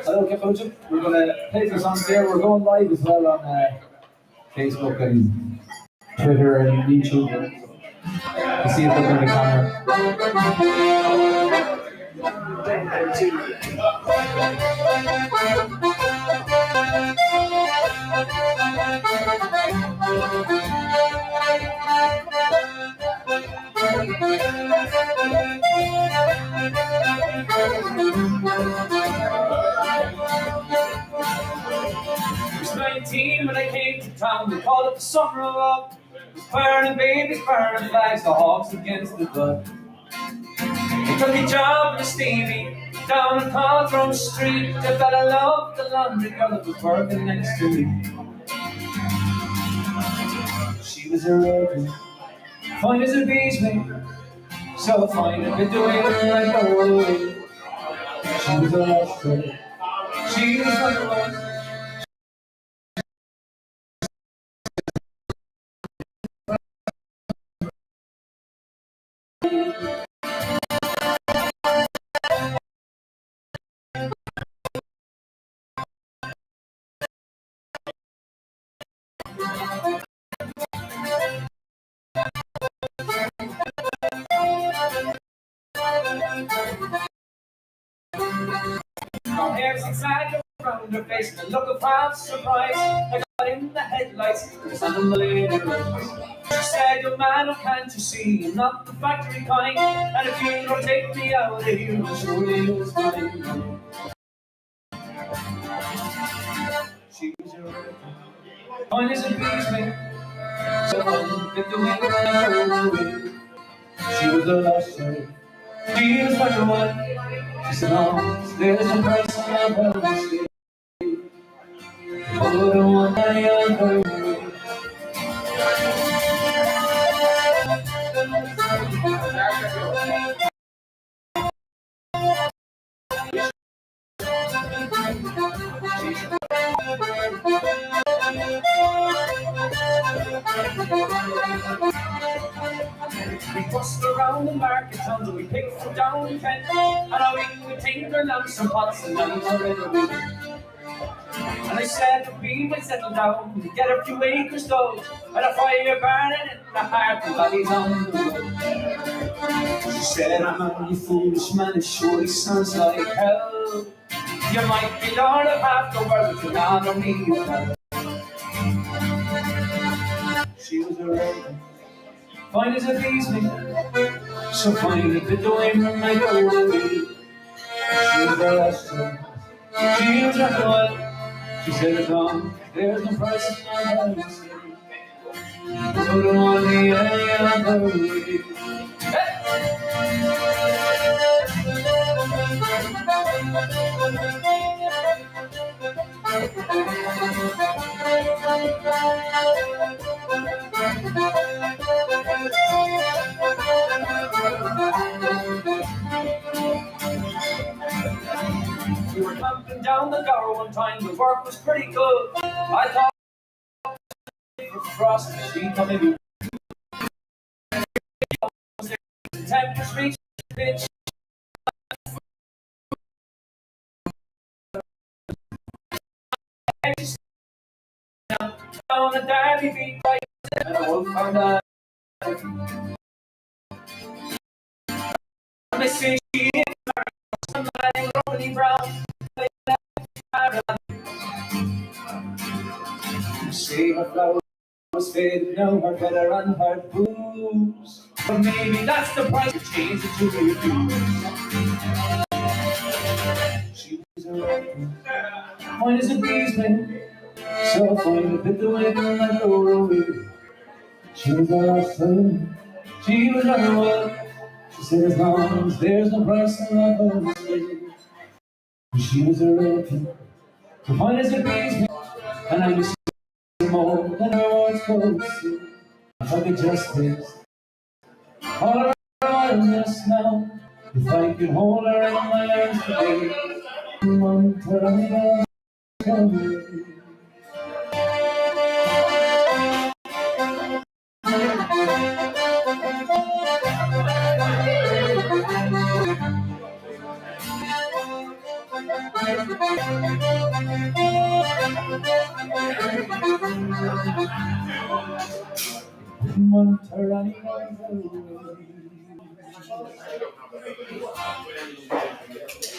Hello, Kev. We're going to play some songs there. We're going live as well on Facebook and Twitter and YouTube. To see if we're on the camera. 19 when I came to town, they called it the summer of love. Burning babies, burning flags, the hawks against the blood. They took me job in a steamy down on Caldron Street. I fell in love with the laundry girl that was working next to me. She was a rose, fine as a bee's wing, so fine I could do it like a rose. She was a lost girl, she was like a rose. Her hair's inside around her face, and a look of half surprise. I got in the headlights, it's on the lady roads. She said, "Young man, oh, can't you see I'm not the factory kind? And if you don't take me out of here, I'll surely lose mine." She was a fine as a bee's wing, so get the wind away. She was a lost soul, she was like a one. She said, "No, there's no price on my mistake. Oh, the one I am." We bust around the market towns and we picked from down in Kent. And our wing we tinker lamps and pots and knives are in the wind. And I said that we might settle down and get a few acres dug, and a fire burning in the heart of valleys on the road. She said, "Oh man, you foolish man, it surely sounds like hell. You might be lord of half the world, but you're not on me as well." She was a red, fine as a bee's wing, so fine it could the wind might go away. She was a lost soul, she was like a one. She said, "As long as there's no price in my house, I don't want the other way." We were camping down the Gower one time, the work was pretty good. I thought for frost, she told me the tempers reached a pitch. Down a Derby beat right, and a wolf found out. I say she is somebody Rodney Brown. Say her flowers faded, now her better and her booze. But maybe that's the price to change it to refuse. She was a red, fine as a bee's wing, so fine to fit the wind like a whirlwind. She was a lost soul, she was like a one. She said, "As long as there's no price in love, she was a red, fine as a bee's wing, and I used to more than her words could say. If I could just taste all her wildness now, if I could hold her in my arms today, one time come away."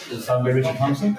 The song by Richard Thompson.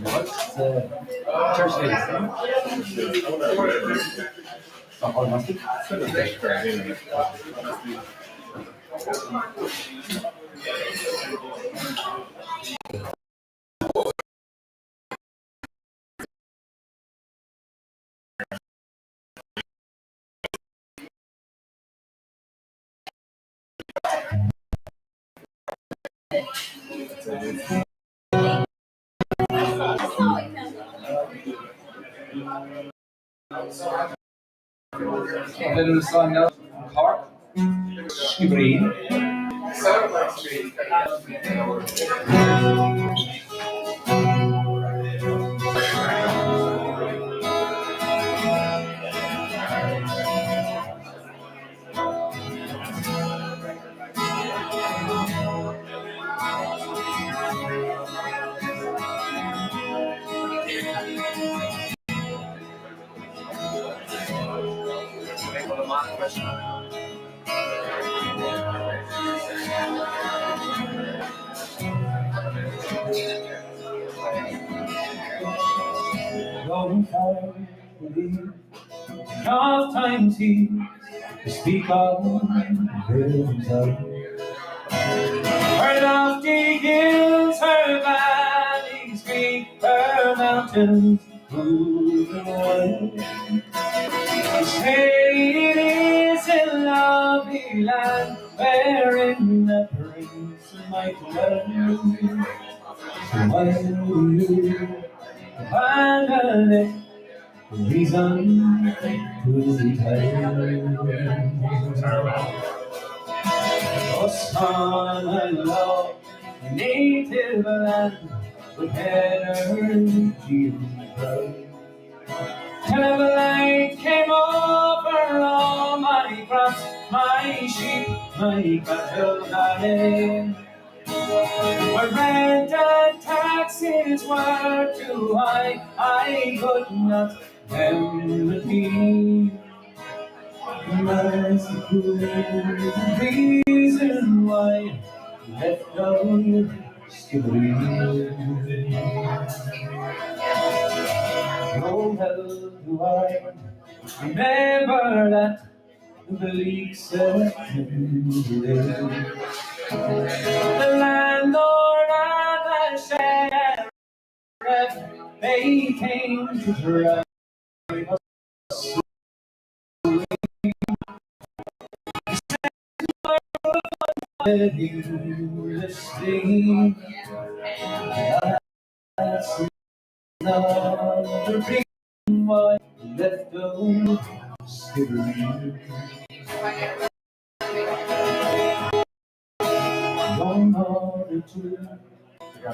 What's the church name? Oh, mustard? Little son now, Cork, Green. Long time believe, oft times he speak of himself. Her lofty hills, her valleys greet, her mountains move away. Say it is a lovely land wherein the prince might dwell. So why do you abandon it? Reason to tell. Oh, son, I love my native land, but energy bright. Till the light came over all my crops, my sheep, my cattle died. Where rent and taxes were too high, I could not empathy. That's the reason why I left out Skibbereen. Oh, how do I remember that bleak September day? The landlord and the sheriff, they came to drive us endlessly. That's another reason why I left old Skibbereen. One or two,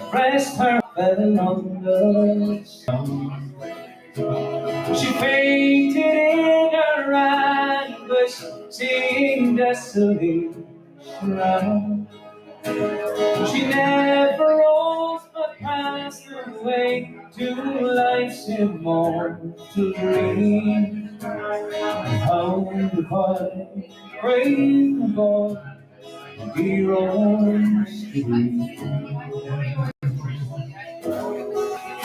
pressed her fell on the stone. She fainted in her anguish, seeing desolation round. She never rose but passed away to life's immortal dream. And found the quiet, brave boy, dear old Skibbereen.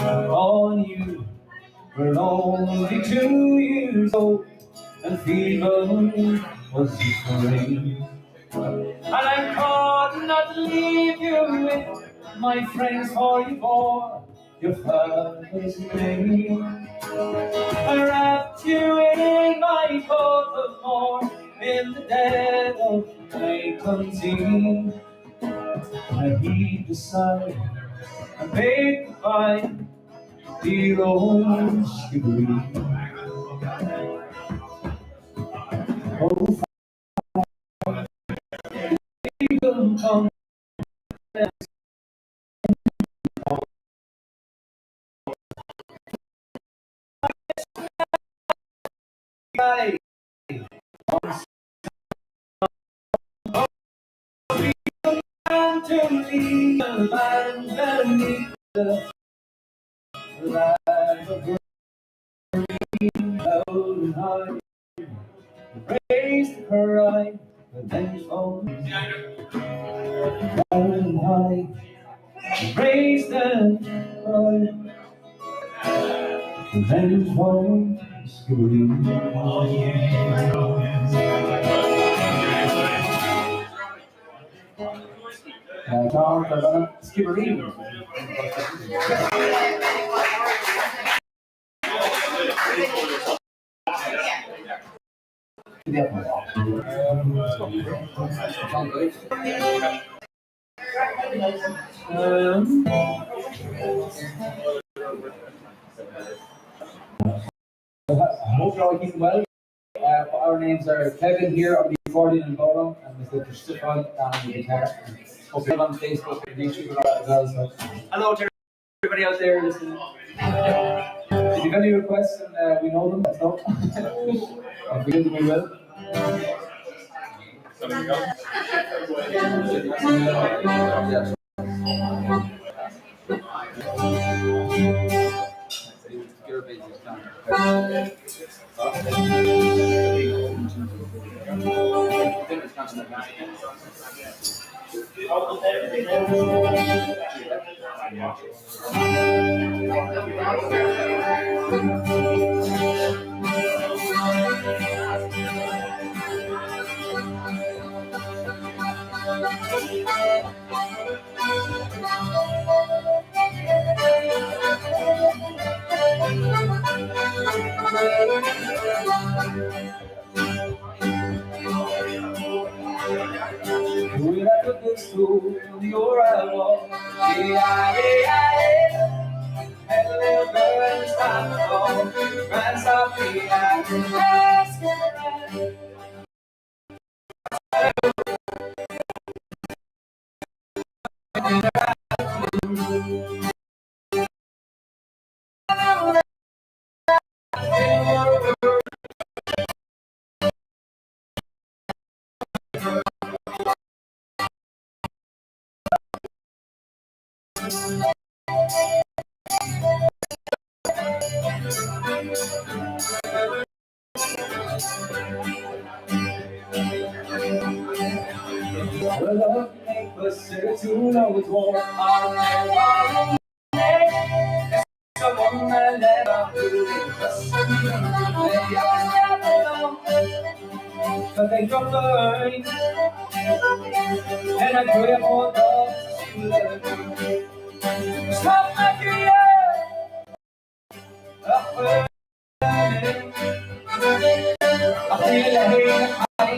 On you were only 2 years old, and feeble was the frame. And I could not leave you with my friends, for you bore your father's name. I wrapped you in my coat of more in the dead of night unseen. I heaved a sigh and bade goodbye, dear old Skibbereen. Oh, freedom come by. And to leave the land beneath the flag of green, loud and high, raised her eye, but then fall. Loud and high, raised and cry, but then fall. Skibbereen. John Skibbereen. I hope you're all keeping well. Our names are Kevin here on the accordion and bolo, and Mr. Stefan on the guitar. Hope you're on Facebook and YouTube and all that as well. So, hello to everybody out there listening. If you have any requests and we know them, let's know. If we do them, we will. Your business, When I took the school, your eyeball, had a little girl and it's time to go. Ran softly, I asked her, well, love make us too long with war. I'll never make someone I never do. They are never know, but they don't learn. And I pray for those who love me. Stop my career, I feel like I'm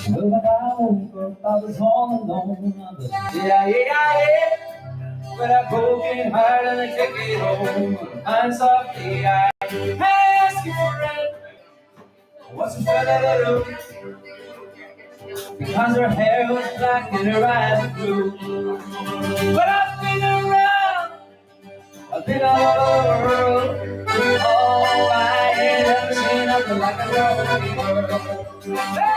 well, when I woke up, I was all alone. With a broken heart and I take it home. And softly I ask you for it. What's the better to do? Because her hair was black and her eyes were blue. But I've been around, I've been all over the world. Oh, I ain't ever seen nothing like a girl. Hey!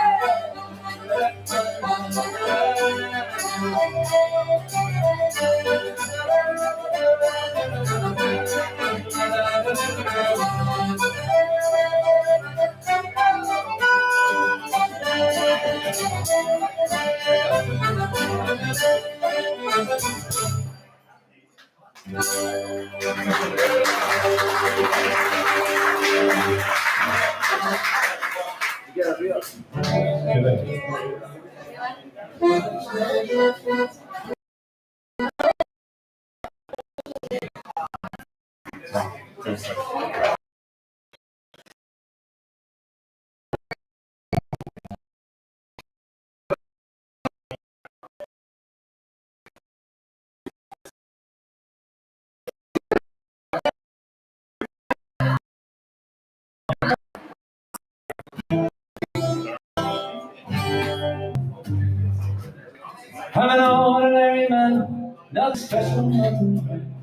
I'm an ordinary man, not special nothing.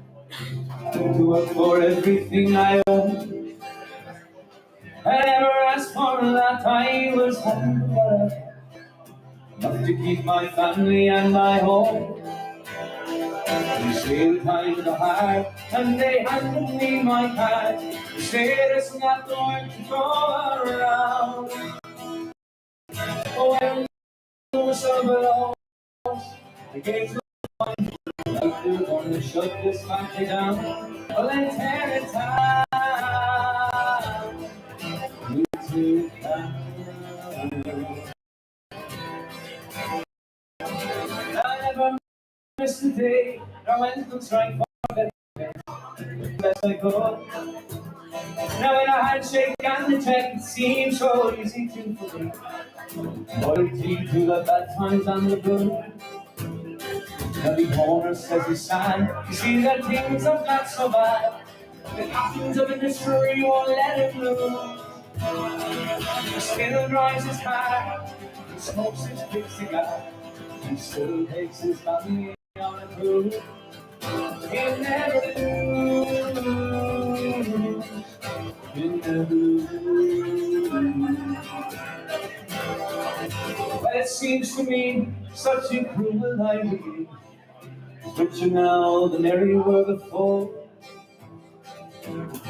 To work for everything I own. I never asked for a lot, I was humble enough to keep my family and my home. They say the times are hard, and they handed me my card. They say there's not going to go around. Oh, when there was so below, they gave the one like they're going to shut this country down. Well, then tear it down. You too down. I never missed a day. I went to try for the best I could. Now when a handshake and the check, it seems so easy to forget. Loyalty to the bad times and the good. Every corner says it's sad. You see that things are not so bad. The captains of industry won't let it lose. The skin rises high. He smokes his big cigar. He still takes his family on a cruise. He'll never lose. But it seems to me such a cruel irony, richer now than ever you were before.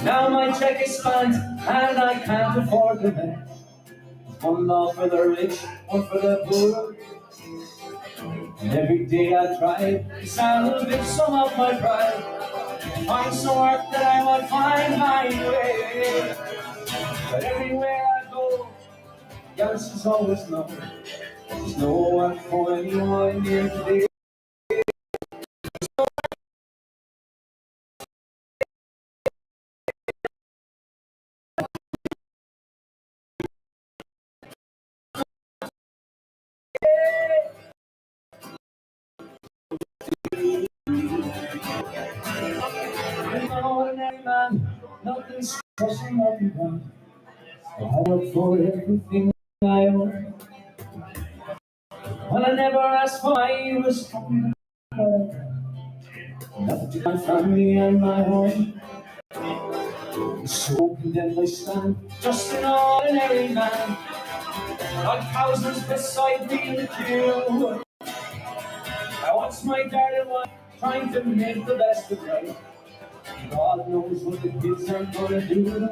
Now my check is spent and I can't afford the rent. One law for the rich, one for the poor. And every day I try to salvage some of my pride, find some work that I might find my way. But everywhere I go, youngsters always know there's no one for anyone here today. I'm an ordinary man, nothing special, nothing wrong. I work for everything I own. Well, I never asked for my years, nothing to my family and my home. So condemned I stand, just an ordinary man, like thousands beside me in the queue. I watch my darling wife trying to make the best of life. God knows what the kids are gonna do.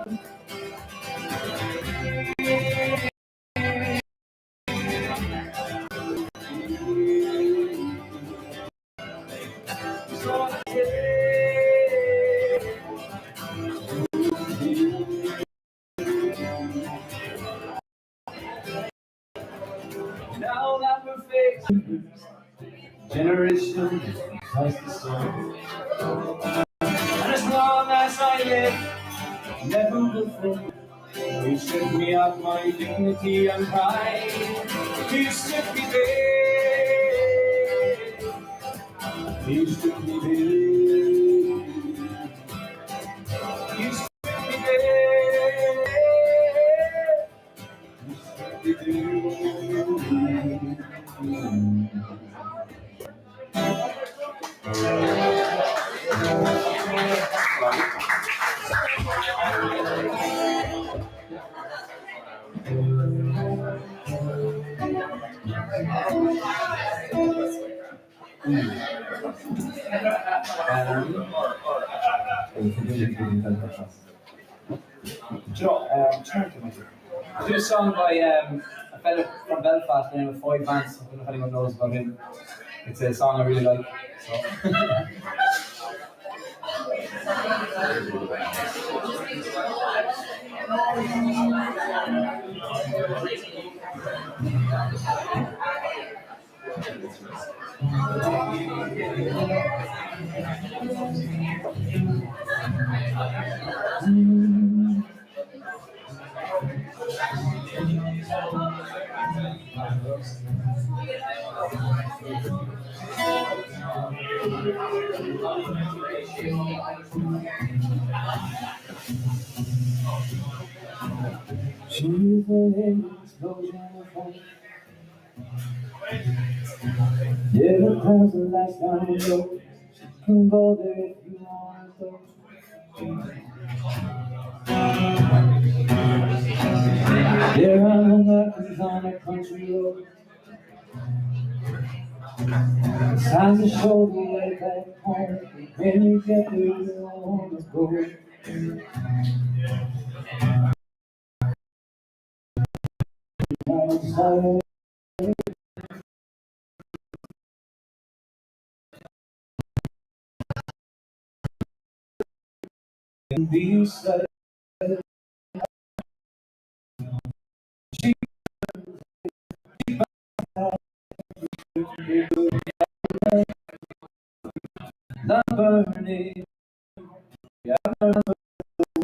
So I say, now that we're facing generation has the sun. And as long as I live, never will fail. You strip me of my dignity and pride. You strip me bare. You strip me bare. You strip me bare. You strip me Joe, I did a song by a fella from Belfast named Foy Vance. I don't know if anyone knows about him. It's a song I really like. So. She's a explosion of hope. Yeah, the time's the last time we go. She can go there if you want to. There are no mountains on a country road. It's time to show the way back home. When you get where you want to go. Outside. And be said, the burning, it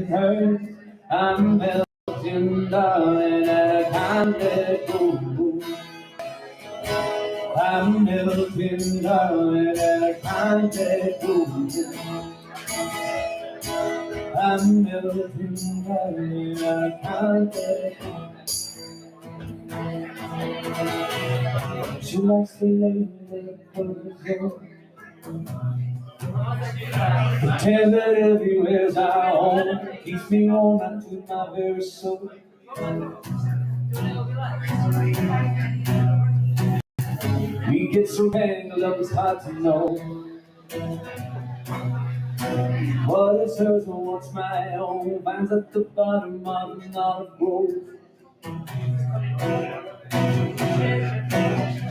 hurts. I'm melting down and I can't let go. I'm melting down and I can't let go. I'm melting down and I can't let go. She likes to lay there close the door. Pretend that everywhere's our home, keeps me warm unto my very soul. We get so tangled up, it's hard to know what is hers and what's my own. Mine's at the bottom of an olive grove.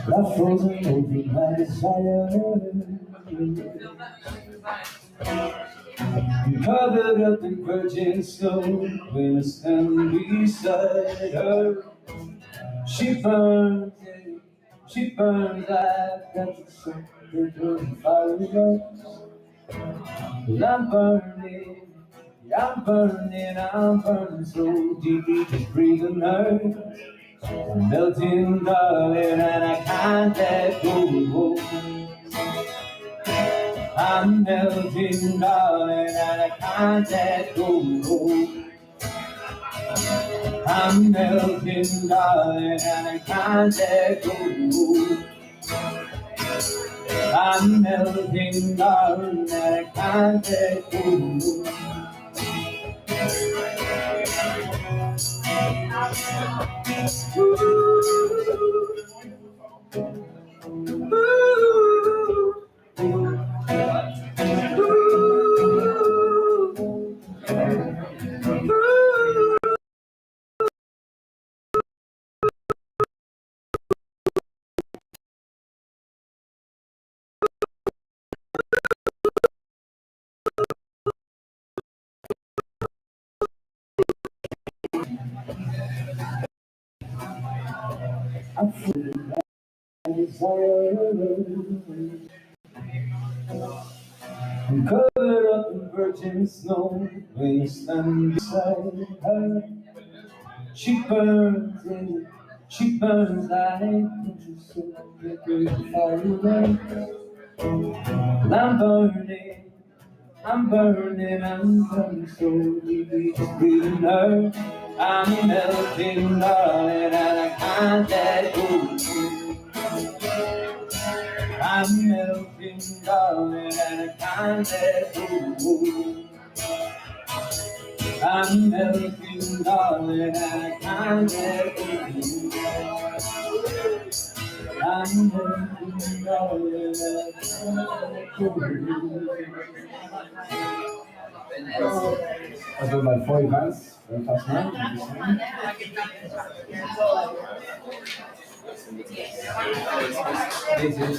I've frozen over my desire. I'm covered up in virgin snow. When I stand beside her, she burns, she burns like that's something burning fire. Well, I'm burning, yeah, I'm burning so deep, just breathing her. I'm melting, darling, and I can't let go. I'm melting, darling, and I can't let go. I'm melting, darling, and I can't let go. I'm melting, darling, and I can't let go. I'm full of desire. I'm covered up in virgin snow. When you stand beside her, she burns and she burns like country soul. Fire. I'm burning so deeply, just breathing her. I'm melting, darling, and I can't let go. I'm melting, darling, and I can't let go. I'm melting, darling, and I can't let go. I'm melting, darling, and I can't let go. I've done like 5 bands past now. This is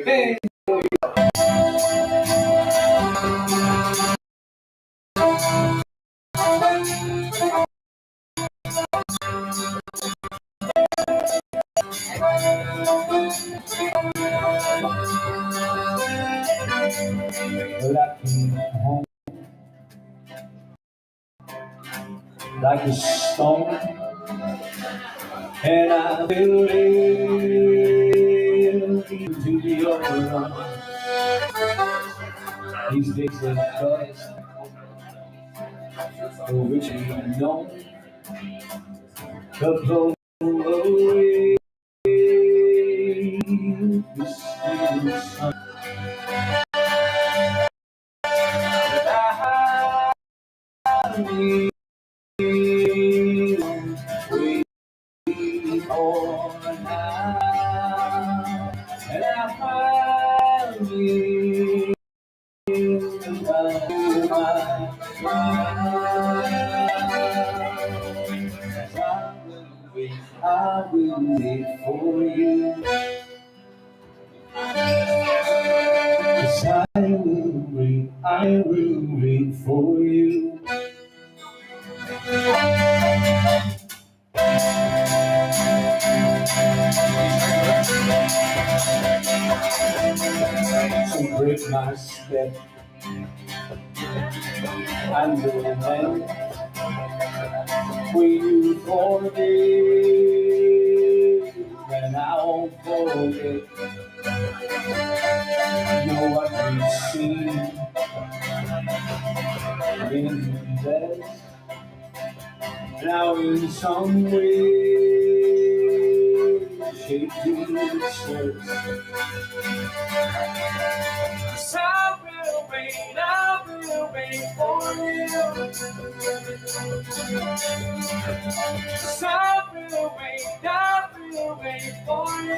Hey. But I came home like a stone, and I fell into your arms. These days of Christ, for which we know the blow away the stillness of me. We are now, and I find you my I will wait for you. Yes, I will wait for you. So break my step and then will you forgive? And I won't forget. You know what we've seen in that. Now in some way, shape pieces. So I will wait for you. So I will wait for you.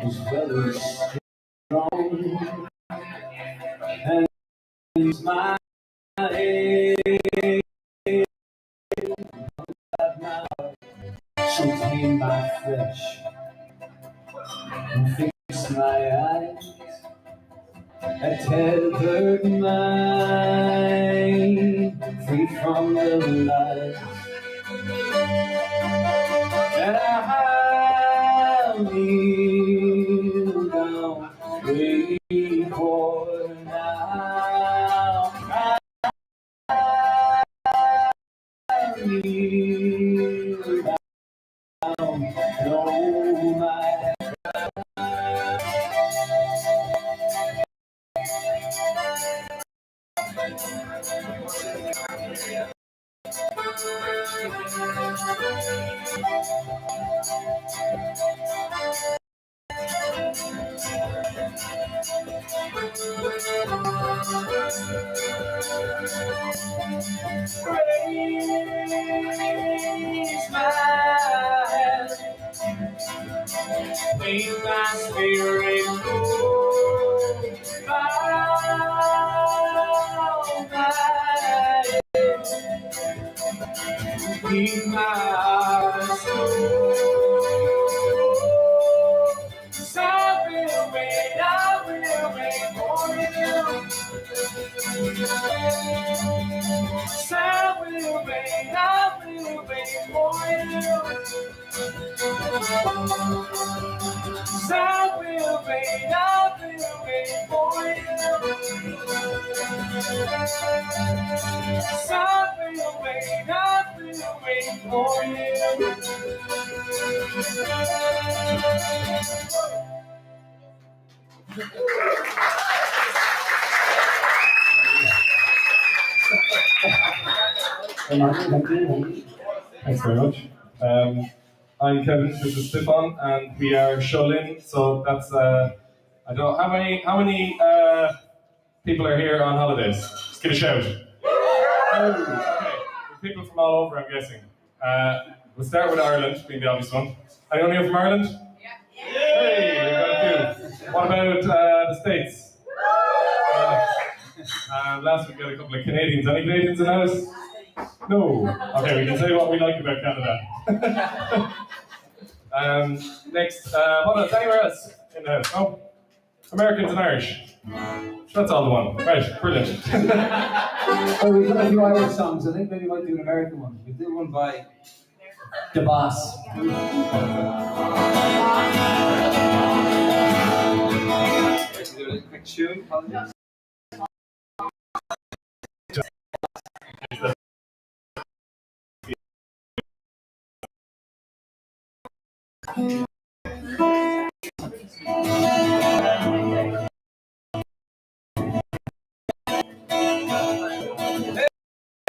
Is very strong and he's my head now. So tame my flesh and fix my eyes. A tethered mind, free from the lies that I kneel down, waiting for now. I kneel down, no matter. Raise my hand, make my spirit go. Keep my eyes closed. So I will wait for you. So I will wait for you. So I will wait for you. So I will wait for you. Thanks very much. I'm Kevin. This is Stefan, and we are Sholin. So that's I don't know how many people are here on holidays. Just give a shout. Oh, okay. People from all over, I'm guessing. We'll start with Ireland, being the obvious one. Anyone here from Ireland? Yeah. Hey, we've got a few. What about the States? Last week we got a couple of Canadians. Any Canadians in the house? No. Okay, we can say what we like about Canada. Next, what else? Anywhere else in the house? No? Americans and Irish. That's all the one. Right, brilliant. Well, we've got a few Irish songs. I think maybe we might do an American one. We did one by The Boss. Do a quick tune.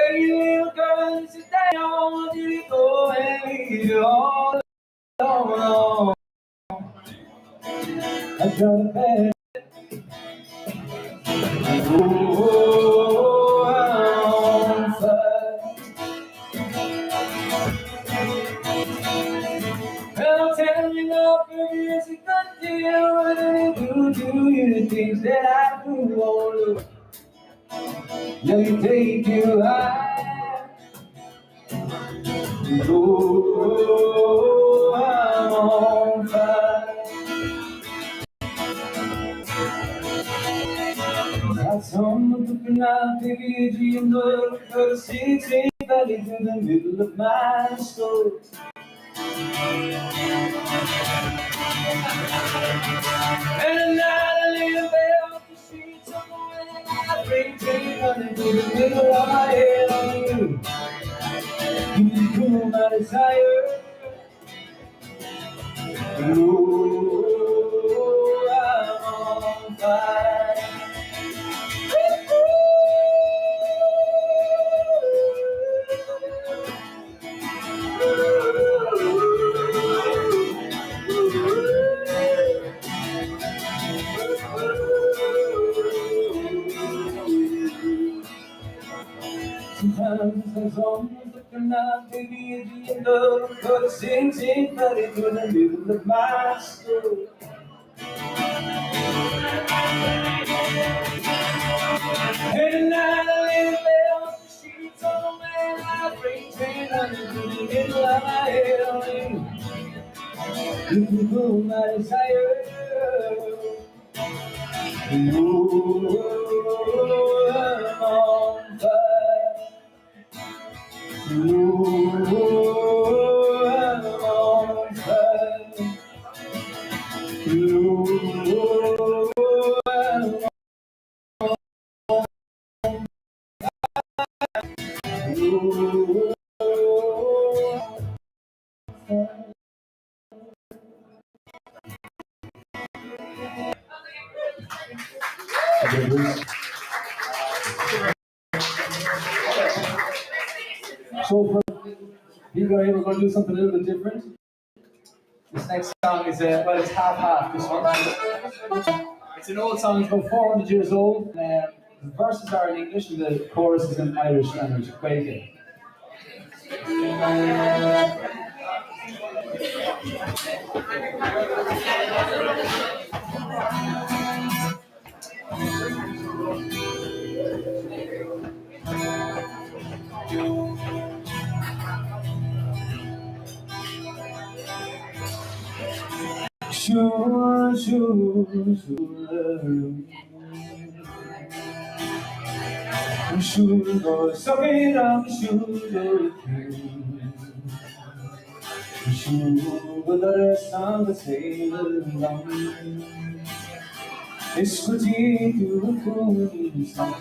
Hey, little girl, sit down, did it go away all alone? I go to bed. Oh, I'm sad. Well, tell me now, baby, is it good deal? What do you do? Do you think things that I do. Oh, look, let me take you high. Oh, I'm on fire. That's on the looking out, baby, dream of the 16 valley in the middle of my story. And at night I lay there off the streets on the way. I bring 300 to the middle of my head on you. You cool my desire. Oh, I'm on fire. Sometimes the songs looking out, baby, at the end of but it sings in but in the middle of my story. And at night I lay there on the streets on the man I bring 300 to the middle of my head on you. You can cool my desire. Oh, I'm on fire. Oh, I'm on fire. Oh, I'm So, you guys ever going to do something a little bit different? This next song is, well, it's half-half, this one. It's an old song, it's about 400 years old. The verses are in English and the chorus is in Irish language, Gaeilge. Sure, sure, sure. Sure, go sucking on the shoulder. Sure, but the rest of the sailor long. Escuti tu coração.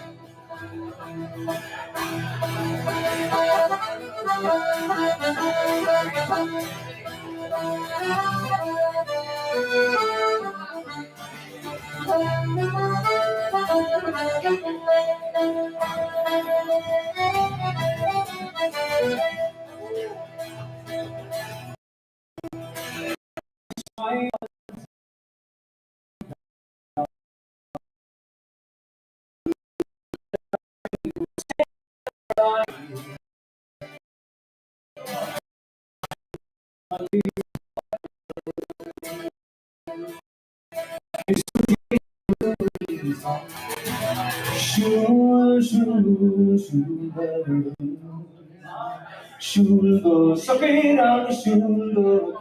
Shulgo sakira shulgo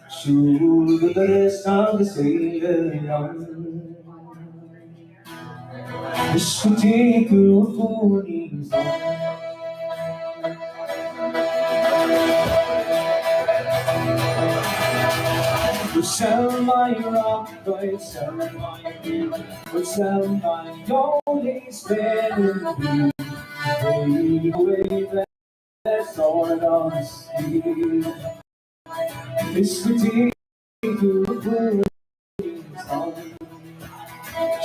shulgo the sang sailor Iskuti tu kuni sell my rock, but sell my dream, but sell my only spending. Take away that's all on the sea. It's the tea to the song.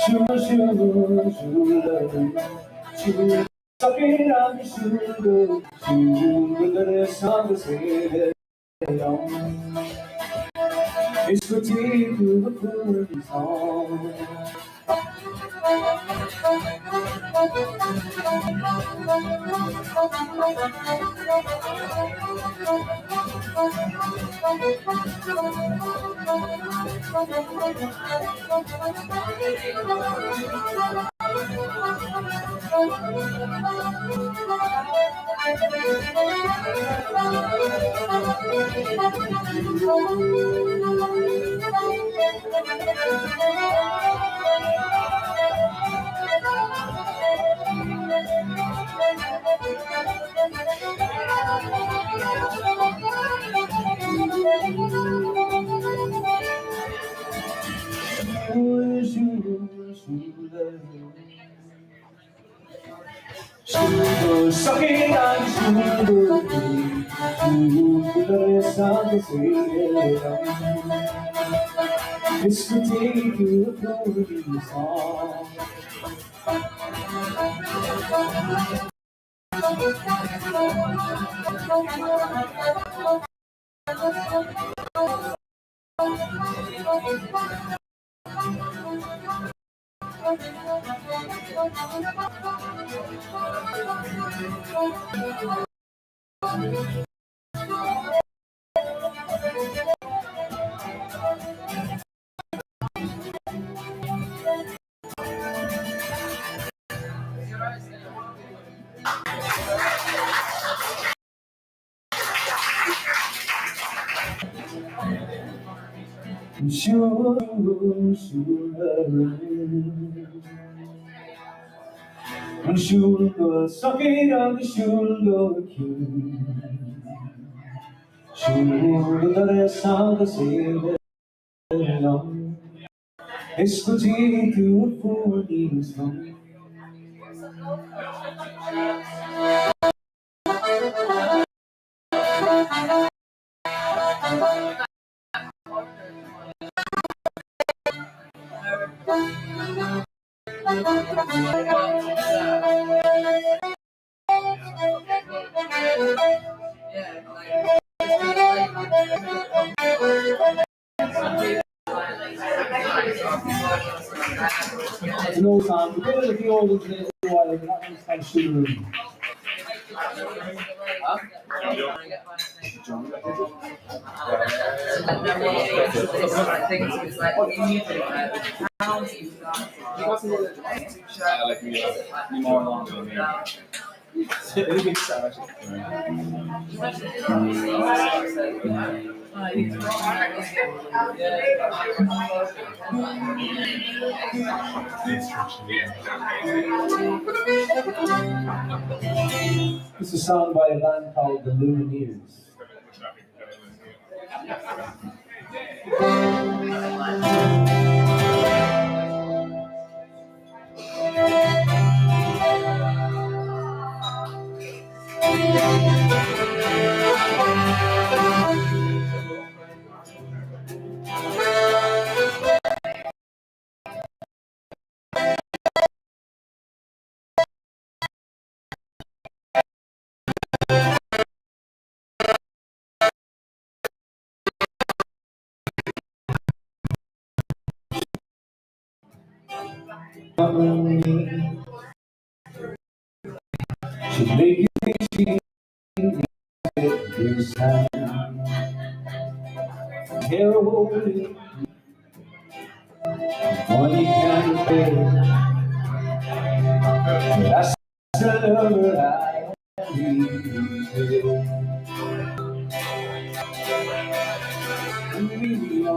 Shoo, shoo, shoo, suck it up, shoo, shoo, the song is here. It's the tea to the song. Sucking on sugar, sugar is something sweet. It's to take you a floating song. Sugar, sugar, sucking on the sugar cane. Sugar es algo sin escuché tu furismo. No time, because of the old days, why not understand sugar. This is a song by a band called The Lumineers. Should make you think this time. Here holding money can't pay. That's the love I need.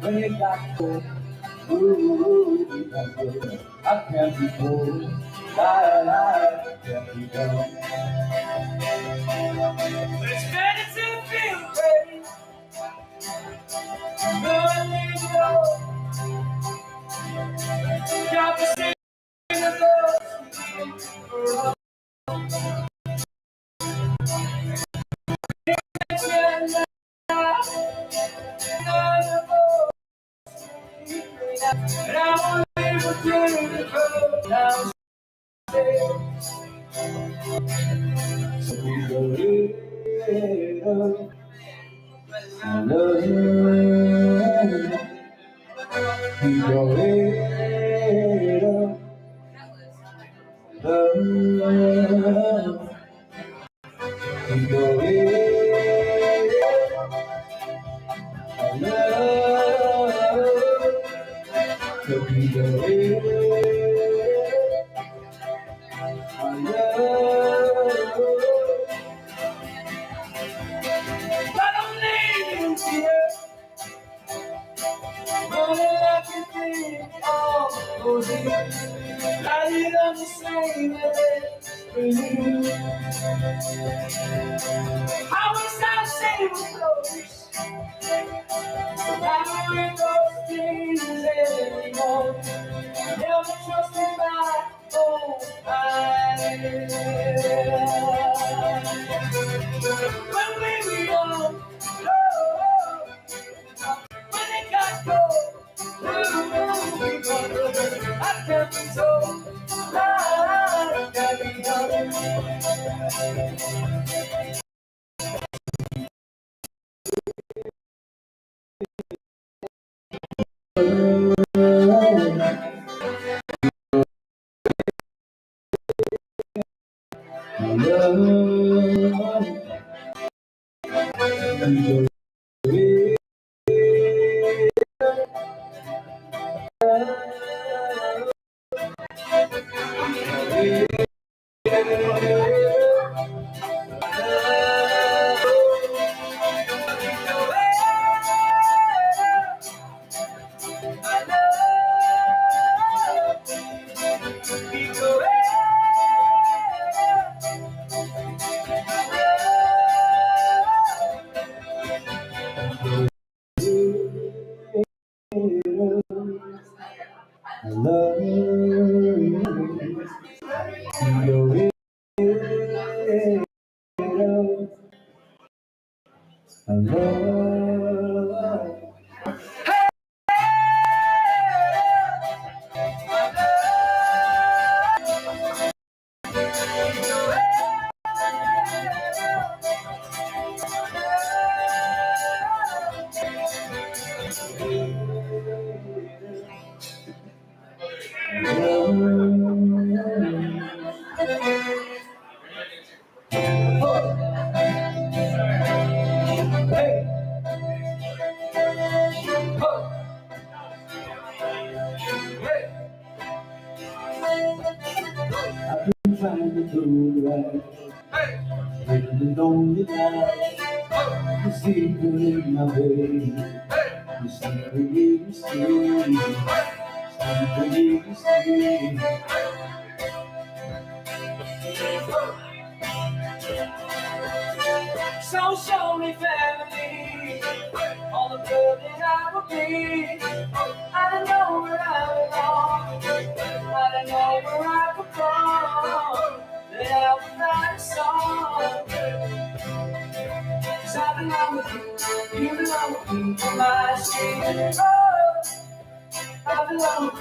When it got cold, I can't be cold. I can't be cold. It's better to feel great. Knowing you know, got to stay in the love. And I won't be able to go down. So we go later. I love you. We go later. love, keep your head, I love, to be your head, I love. I don't need you here, but I can think all those years. I did on the same for you. I wish I stayed close. I don't remember those things anymore. Never trusted my own eyes. When we were young, oh, when it got cold, I can't be told. I can't be done. I love your I love. Trying to do right, in the lonely night, you see me in my bed, you see me, you see me, you see me. So show me family, all the good that I will be. I don't know where I belong, I don't know where I come from, that I will write a song. 'Cause I belong with you belong with me, my street. Oh, I belong with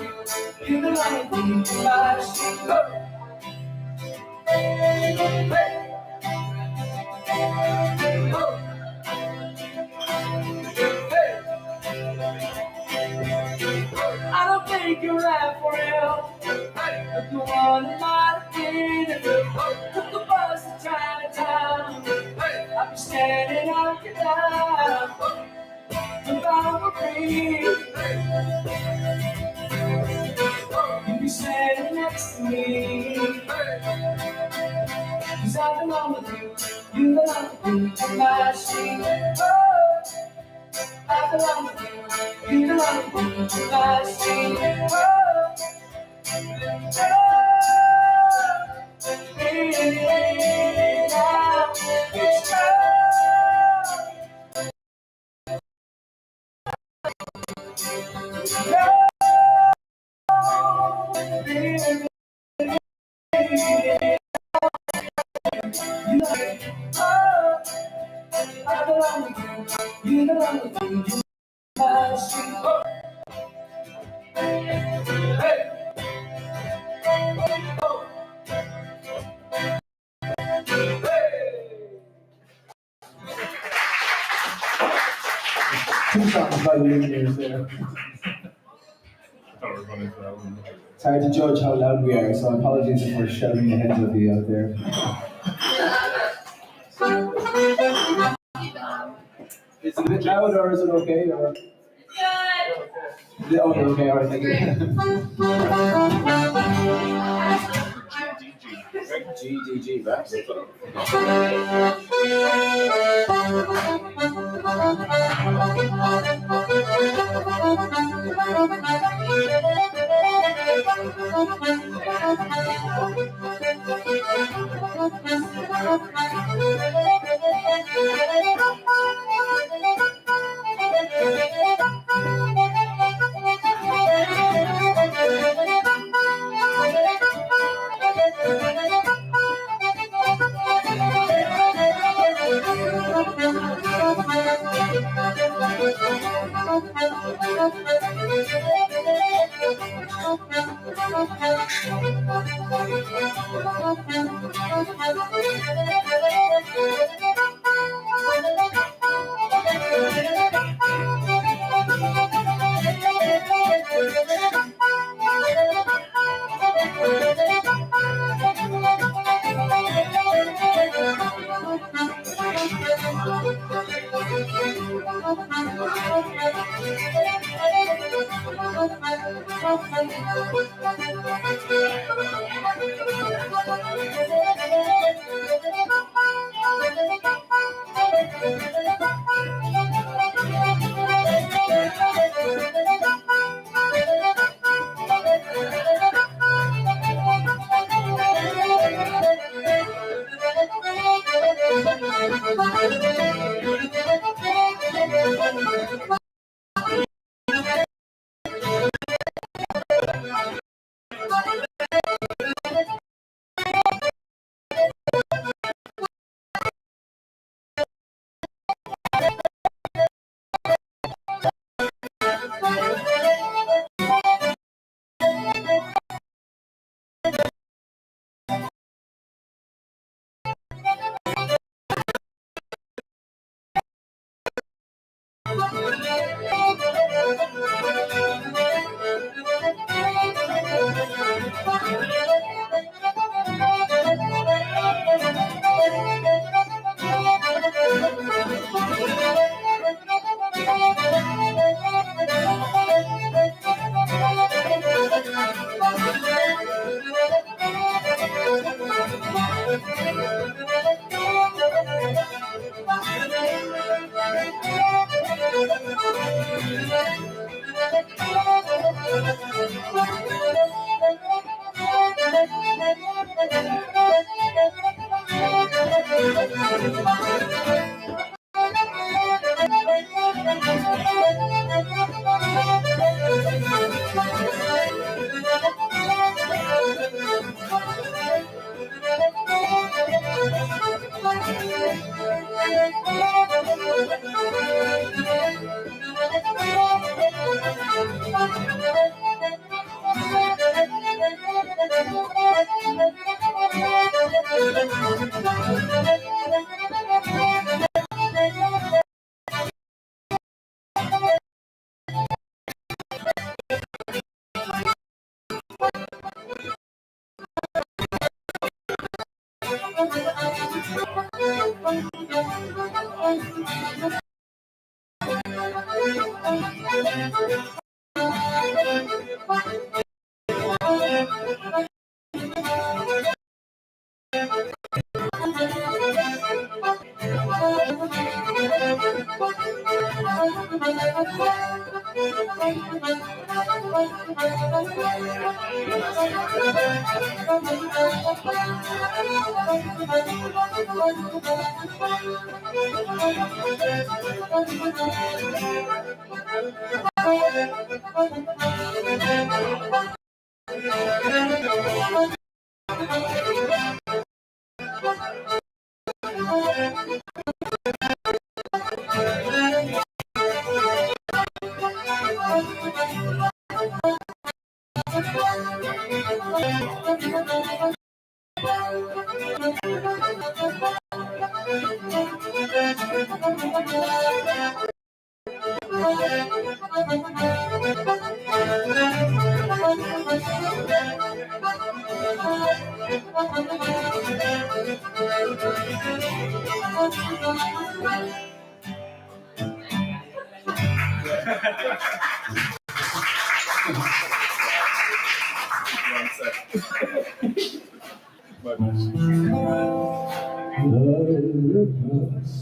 you belong with me, my street. Oh. Hey. Oh. I don't think you're right for real. But the one that might have been if you took the bus to Chinatown. I'd be standing out your down if I were free. You'd be standing next to me. 'Cause I belong with you belong with me, my street. Oh, I belong with you belong with me, my street. Oh, you belong with me, my street. Hey. Two songs by the Lumineers there. It's hard to judge how loud we are, so apologies if we're shouting the heads of you out there. Is it a bit loud or is it okay? Or? Okay, alright, thank you. GDG, that's it.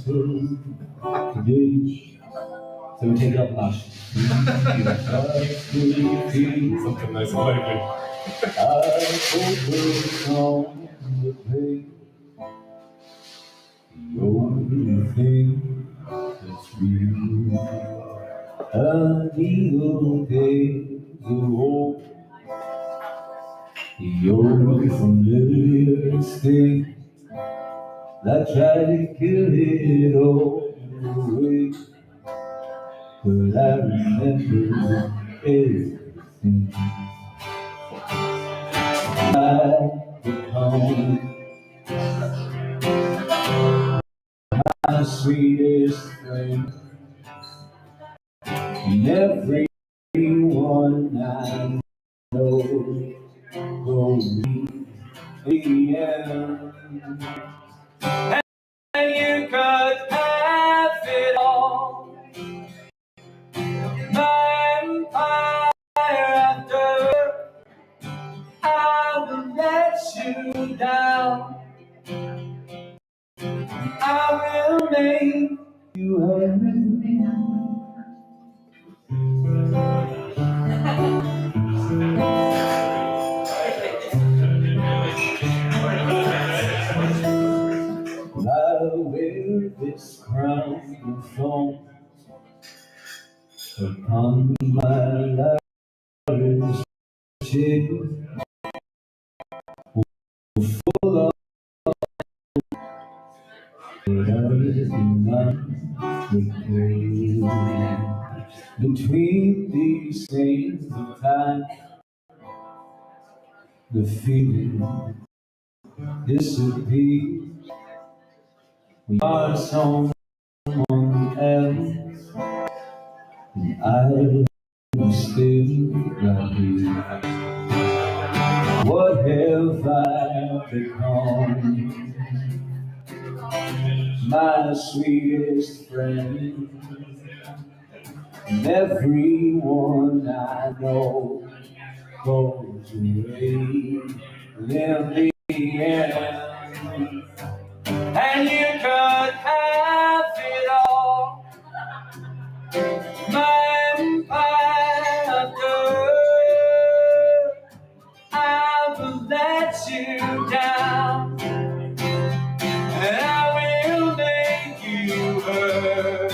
So we take it up a notch. Something nice and lively. I focus on the pain. The only thing that's real. A needle takes a hole. The only familiar sting that tried to kill it all away. But I remember everything. I become my sweetest friend, and everyone I know goes in the end. And you could have it all, my empire after I will let you down. I will make you hurt. I wear this crown of thorns upon my lover's cheek, full of between these things of time, the feeling disappears. We are someone else, and I am still right here. What have I become? My sweetest friend, and everyone I know goes away in the end. And you could have it all, my empire. I will let you down, and I will make you hurt.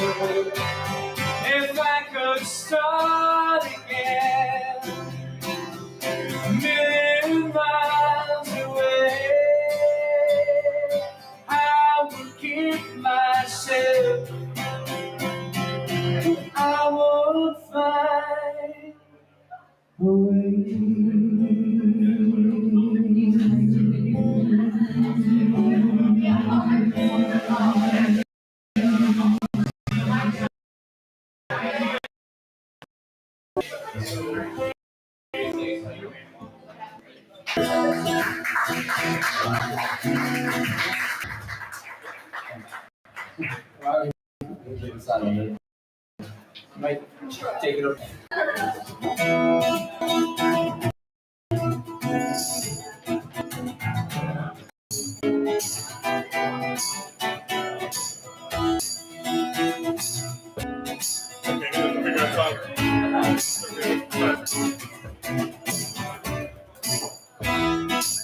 If I could start again, a million miles away, I would keep myself. I would find a way. Might take it up.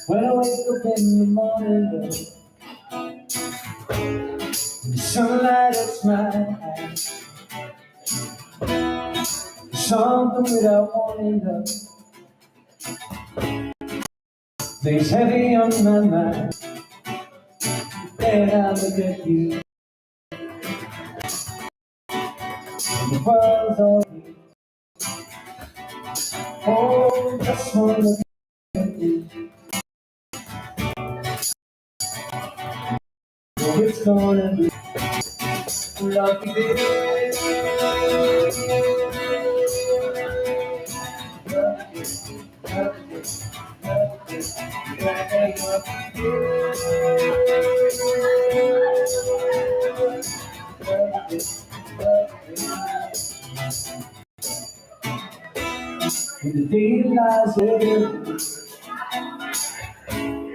When I wake up in the morning, the sunlight hits my eyes. Something without warning, love lays heavy on my mind. Then I look at you, and the world's all you. Oh, just wanna look at you. Oh, it's gonna be a lucky day. Lucky, lucky, lucky. When the day lies ahead,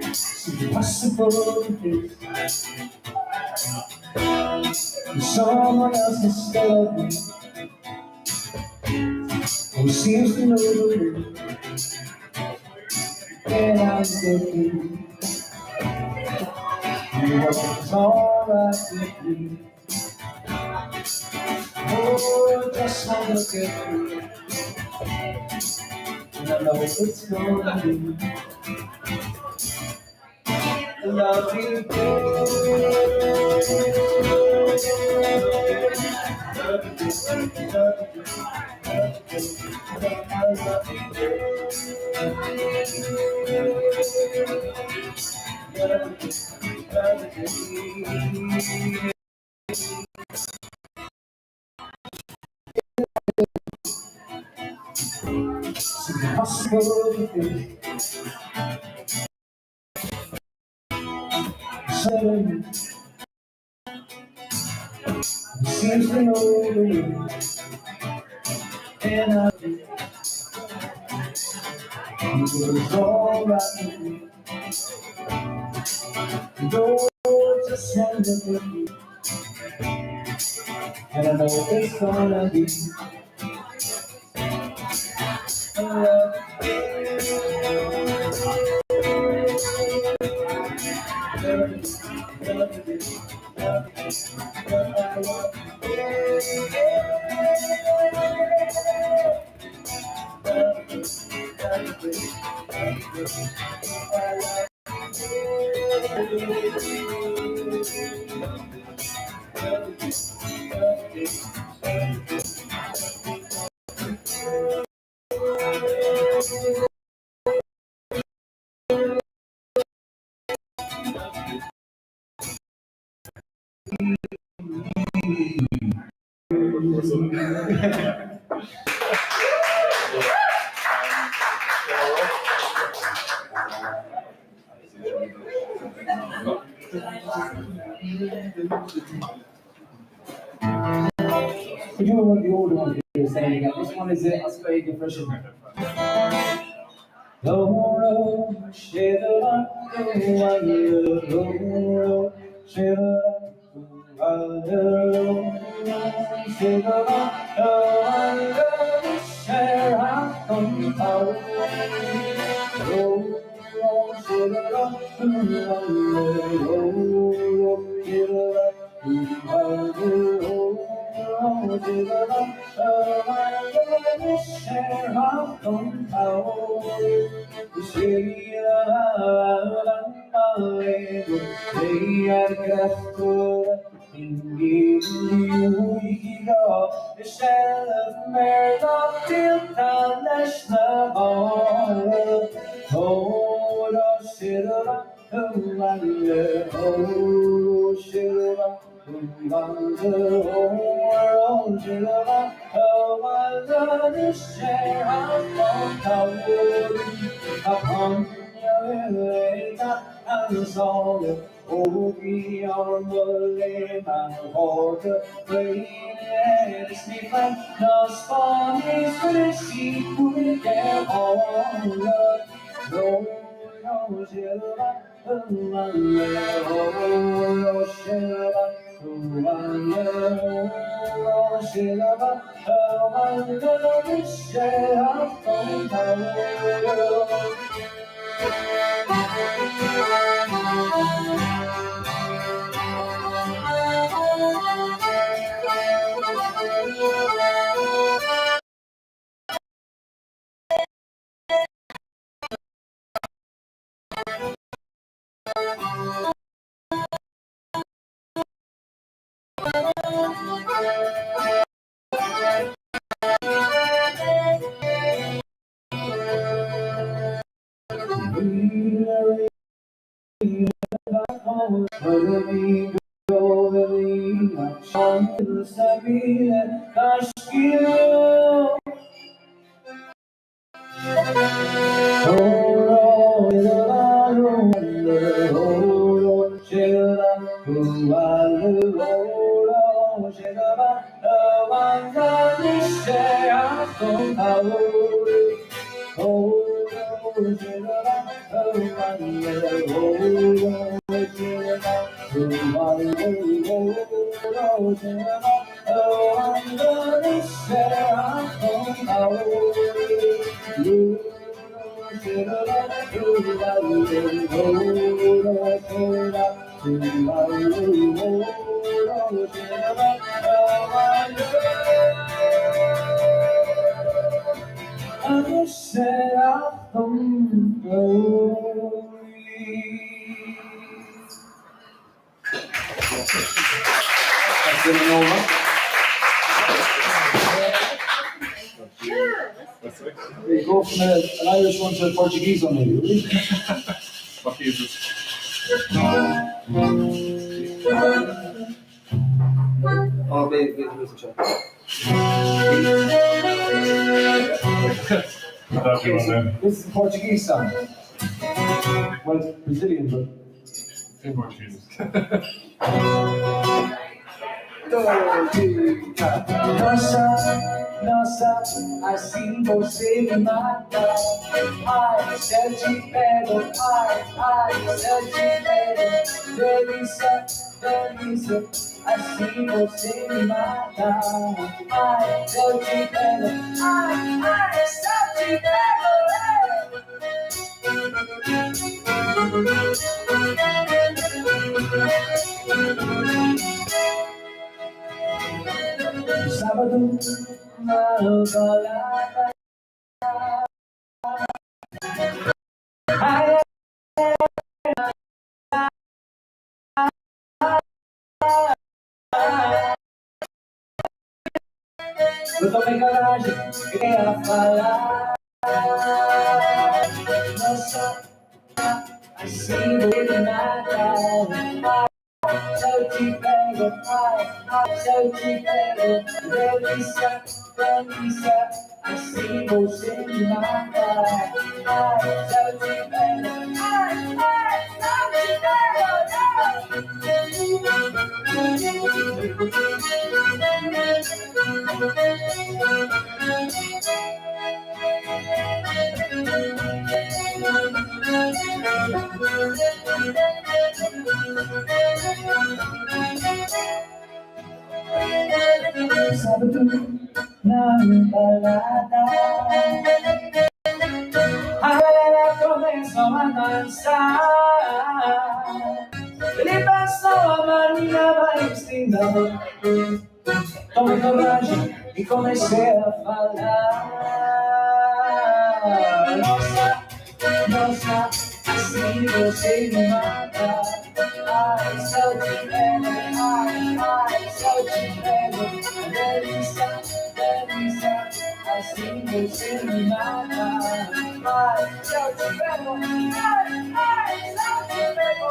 it's impossible to face. And someone else instead of me, who seems to know the way, and I'm thinking, you know it's alright with me. Oh, just one look at me, and I know it's gonna be a lovely day. It's impossible to think. Suddenly, it seems to know the way, and I think it was alright with me. Don't just one look at me, and I know it's gonna be a We do want the older one here saying that this one is a Australian version. Loro, shedera, loro, shedera, con paura. Oh, será tão We go from an Irish one to a Portuguese one, maybe. What is it? Oh, wait, where's the check? This is a Portuguese song. Well, it's Brazilian, but. In Portuguese. Nossa, assim você me mata. Ai, se eu te pego, ai, se eu te pego. Delícia, delícia, assim você me mata. Ai, se eu te pego, ai, se eu te pego. Sábado na balada. Ai, eu tomei coragem, queria falar. Nossa, assim do nada. Se eu te pego, se eu te pego, delícia, delícia, assim você me mata. Se eu te pego, sábado na balada. A galera começou a dançar. Ele passou a Marina vai ensinando. Tomei coragem e comecei a falar. Nossa, nossa, assim você me mata. Ai, se eu te pego, ai, se eu te pego. Delícia, delícia, assim você me mata. Ai, se eu te pego, ai, se eu te pego.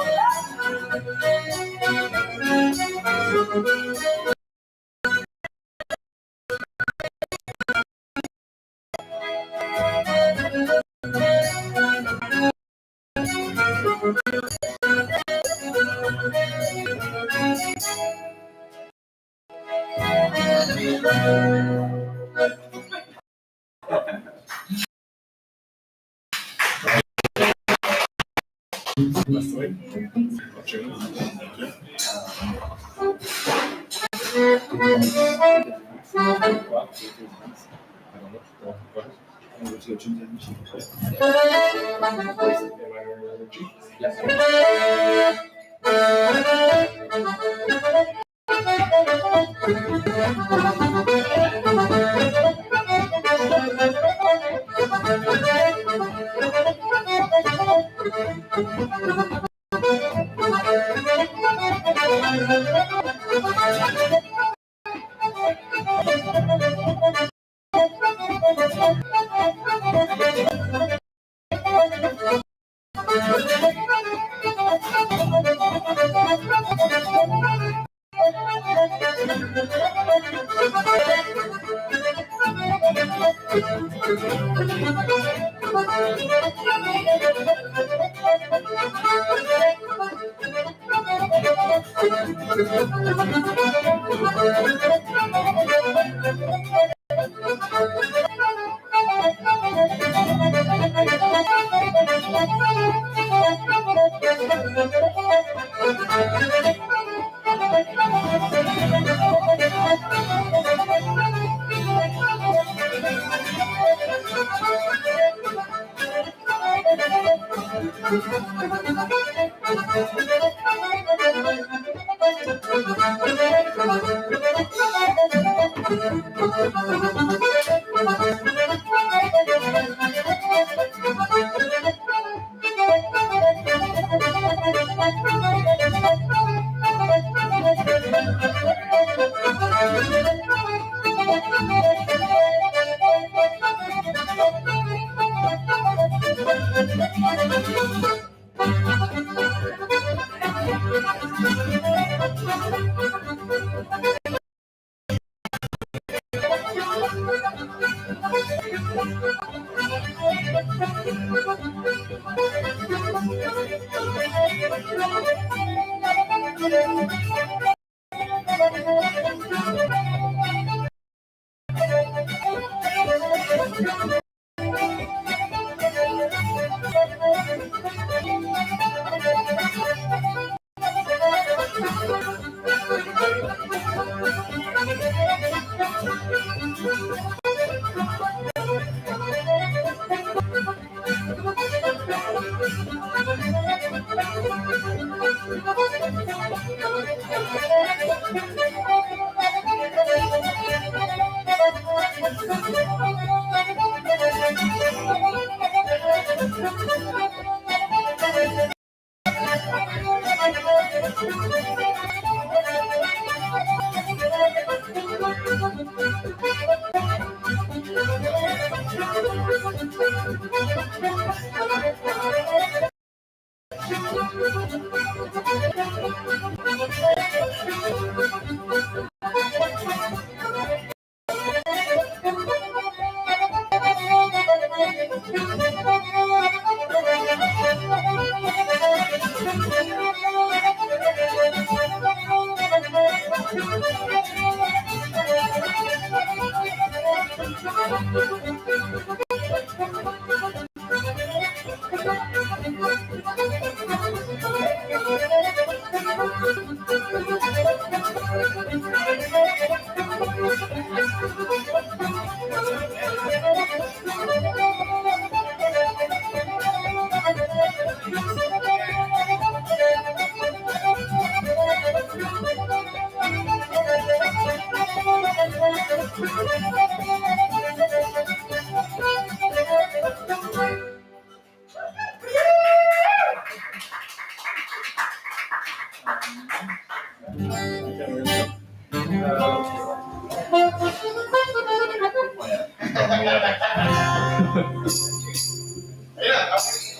That's the way.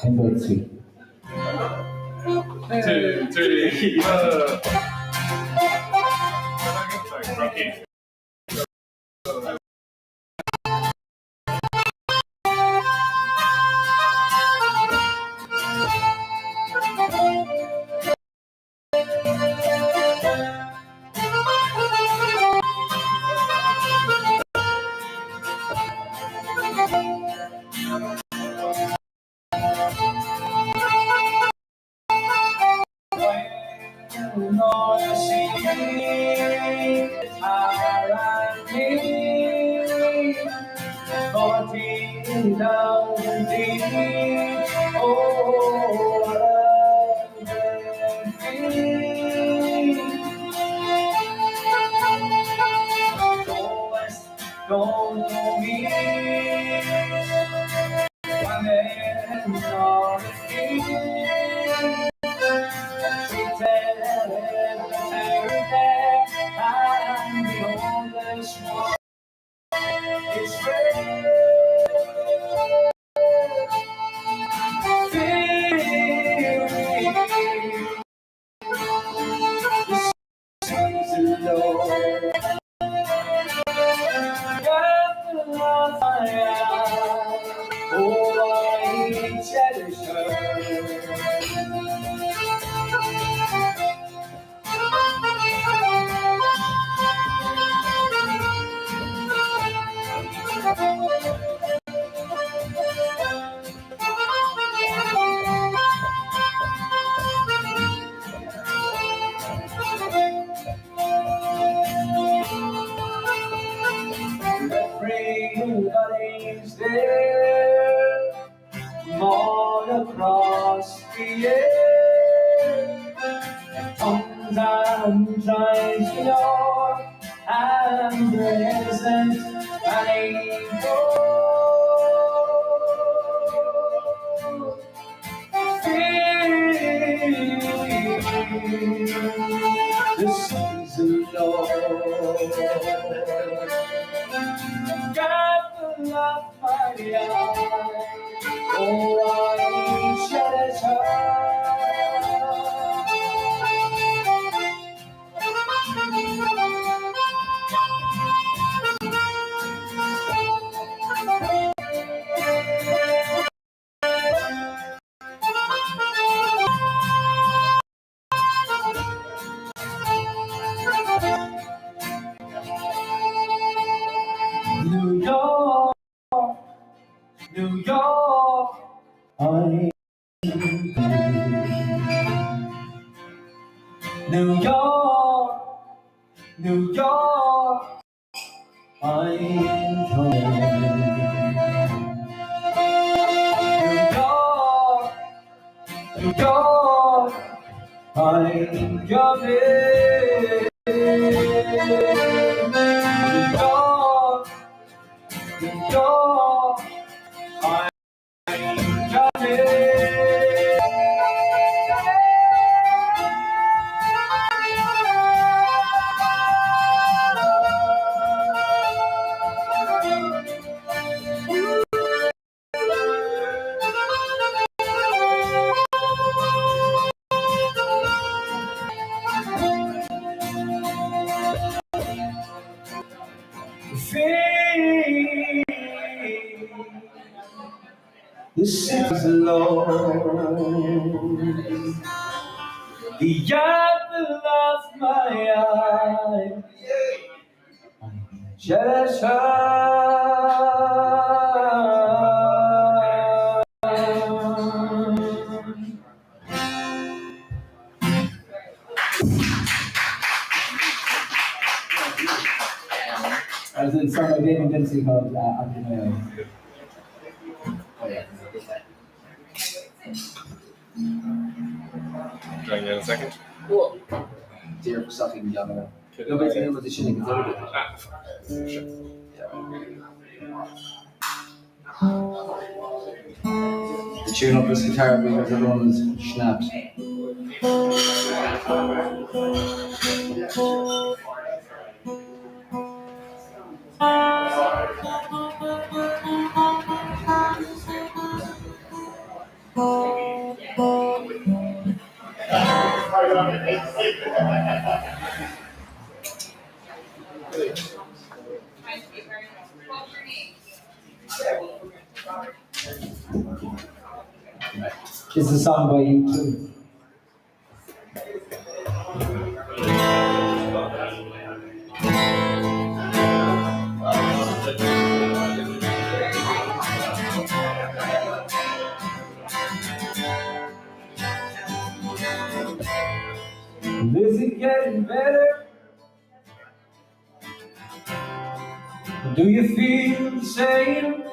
And let's see. 2, 3, Rocky. Don't know me. My name is not a king. She said every day I'm the oldest one. It's real. Season low. innocent anymore. The season Lord, God will love my life. Oh, I shed His heart. New York, New York, I'm New York, New York, I'm coming. New York, New York, I'm coming. New York, New York, I'm coming. The city's alone, the apple of my eye, jealous heart. I was in some gaming density called Under My Own. Oh yeah. Join you in a second. Cool. Dear for sucking young. Nobody's in with the shitting. The tune up this guitar because everyone was snapped. It's a song by U2. Is it getting better? Do you feel the same?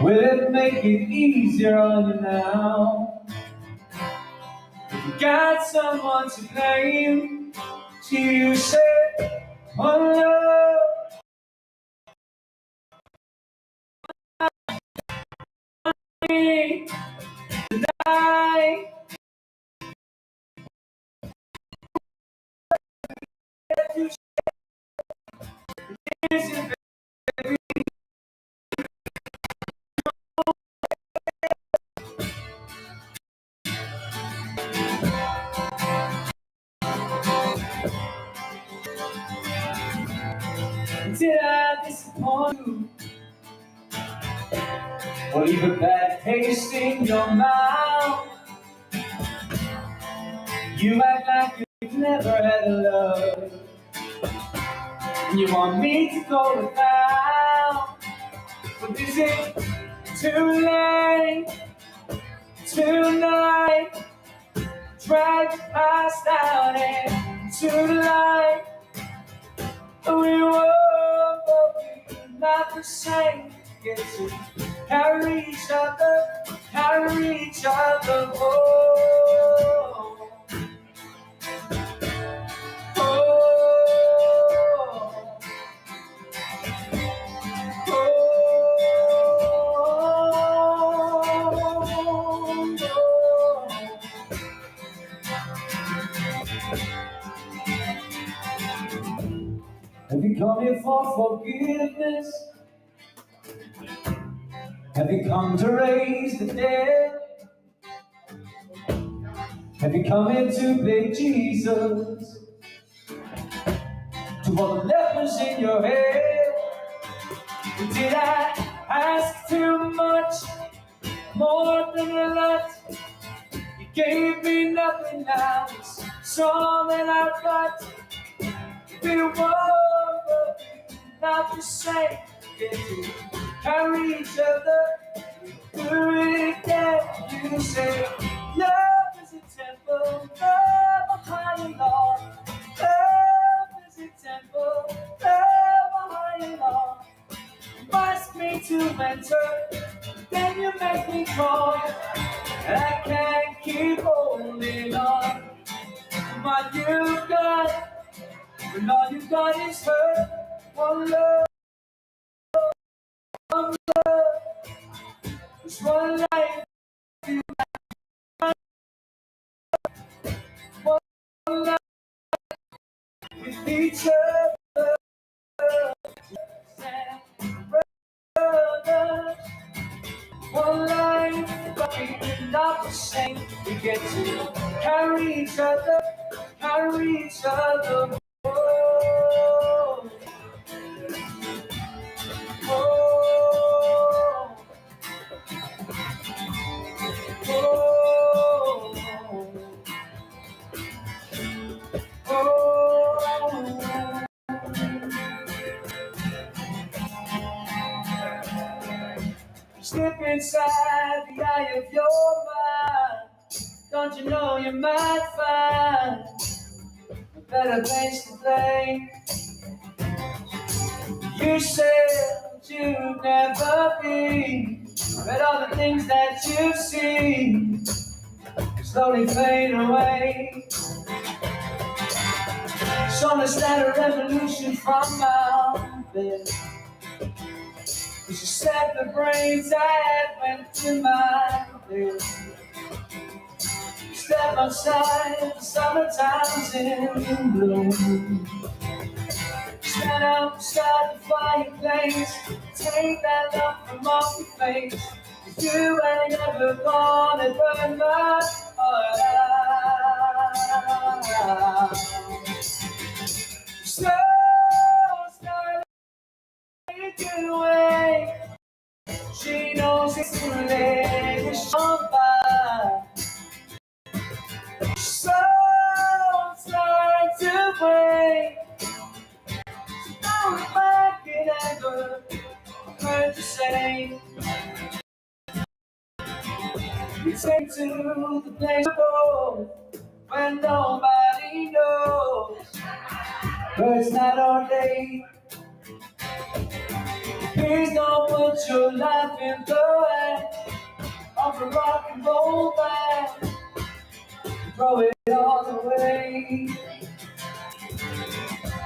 Will it make it easier on you now? If you got someone to blame, do you say, one love? Tonight, did I disappoint you? Or leave a bad taste in your mouth? You act like you've never had a love, and you want me to go without. But is it too late tonight? Drag us down into the light. We were both not the same. Get to carry each other, oh. Oh. me for forgiveness? Have you come to raise the dead? Have you come here to play Jesus? To all the lepers in your head? Did I ask too much? More than a lot? You gave me nothing now. It's all that I've got. We were not the same. Get to carry each other through it again. You say love is a temple, love a higher law. Love is a temple, love a higher law. Ask me to enter, then you make me call. I can't keep holding on. What you've got, when all you've got is hurt. One love, one love, it's one life. One love with each other. Brothers, one life, but we're not the same. We get to carry each other, carry each other. Oh, oh, oh, oh. Slip inside the eye of your mind. Don't you know you might find a better place to play? You said you'd never be, but all the things that you see slowly fade away. So let's start a revolution from out there. You said the brains I had went to my bed. Step outside, the summertime's in bloom. Stand up beside the fireplace, take that love from off your face. 'Cause you ain't ever gonna burn my heart out. So start making way. She knows it's too late to come by. So start to wait. If I could ever heard you say, you take to the place to go when nobody knows. But it's not our day. Please don't put your life in the hands of a rock and roll band. Throw it all away.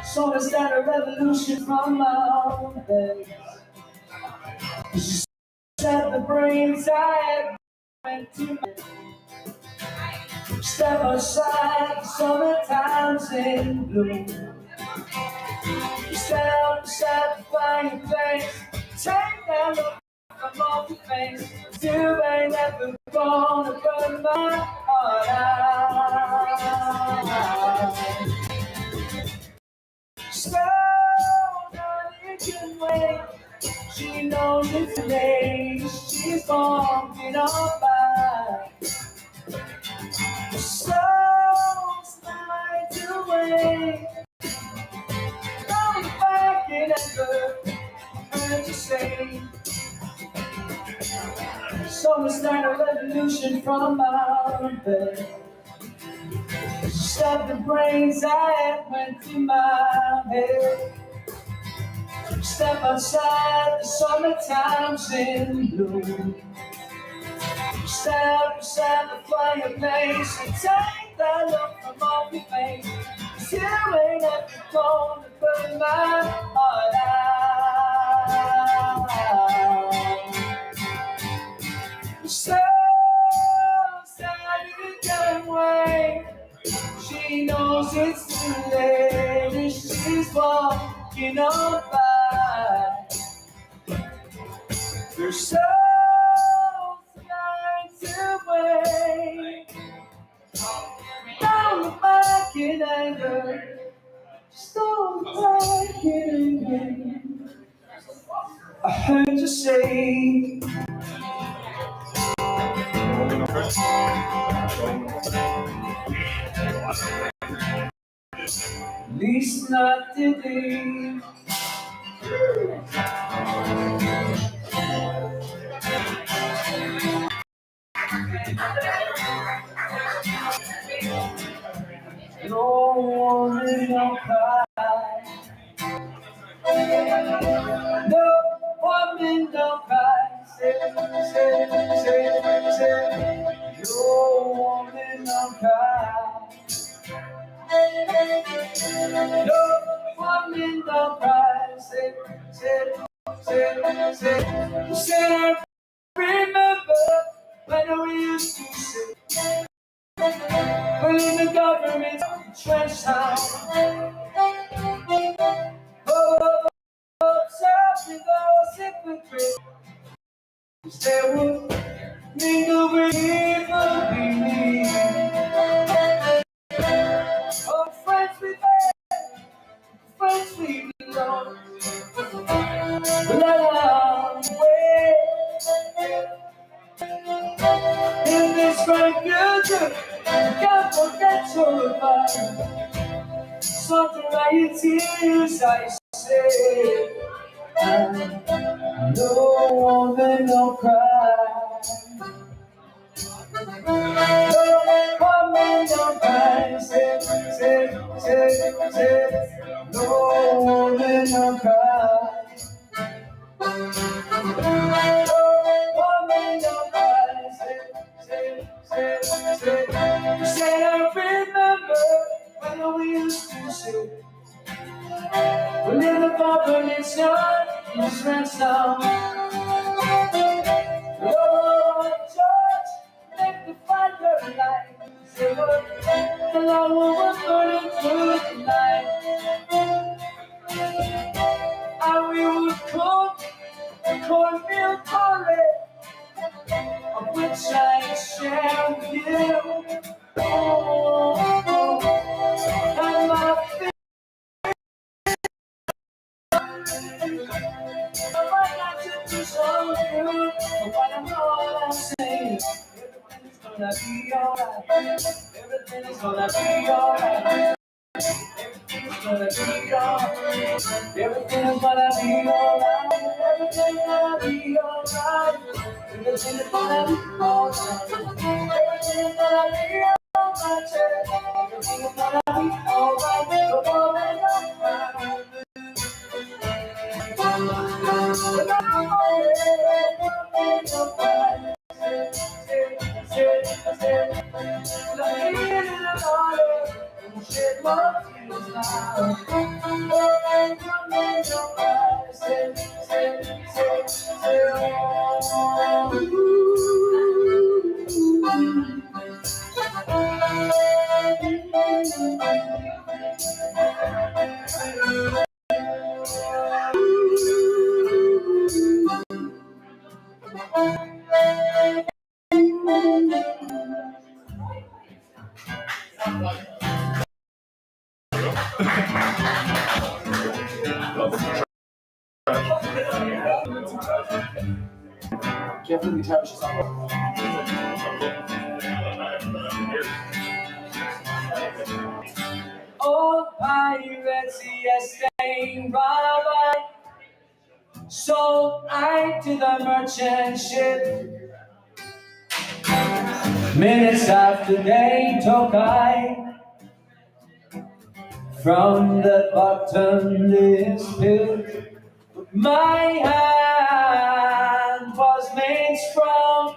So let's start a revolution from our beds. You set the brains I had went to bed. Step aside, summertime's in bloom. Stand up beside the fireplace, take that look from off your face. You ain't ever gonna burn my heart out. So honey can wait. She knows it's late. She's walking on by. So slide away. Don't back it ever heard you say. So let's start a revolution from our bed. Shut the brains I had went to my head. Step outside, the summertime's in bloom. Stand beside the fireplace and take that look from off your face. 'Cause you ain't ever gonna burn my heart out. So sad you can wait. She knows it's too late. She's walking on Your soul guides away. Don't back in anger. Just don't back in anger. I heard you say, at least not today. No woman, no cry. No woman, no cry. Say, no woman, no cry. No woman, no cry. Say, I remember when we used to say, when the government trench town. Oh, something goes hypocrite. They would mingle with evil beneath. Oh, friends we made, friends we belong. Long way. In this right future, can't forget your advice. Something like your tears, I say. No woman, no cry. No woman, no cry. Say. No woman, no cry. No woman, no cry. Say. You say I remember when we used to say, we're in the government's yard, in the strength now. Lord, judge, make the fire light. Say, Lord, the Lord will burn it through the night. And we would cook cornmeal porridge, of which I share with you. And my feet, I might not to do so good, but what I know I'm saying, everything's gonna be alright. Everything is gonna be alright. Everything's gonna be alright. Everything's gonna be alright. Everything's gonna be alright. Everything's gonna be alright. Everything's gonna be alright. Everything's gonna be alright. No woman, no cry. Careful the guitar, she's on. All pirates, yes, they run away. Sold I to the merchant ship. Minutes after they took I from the bottomless pit. But my hand was made strong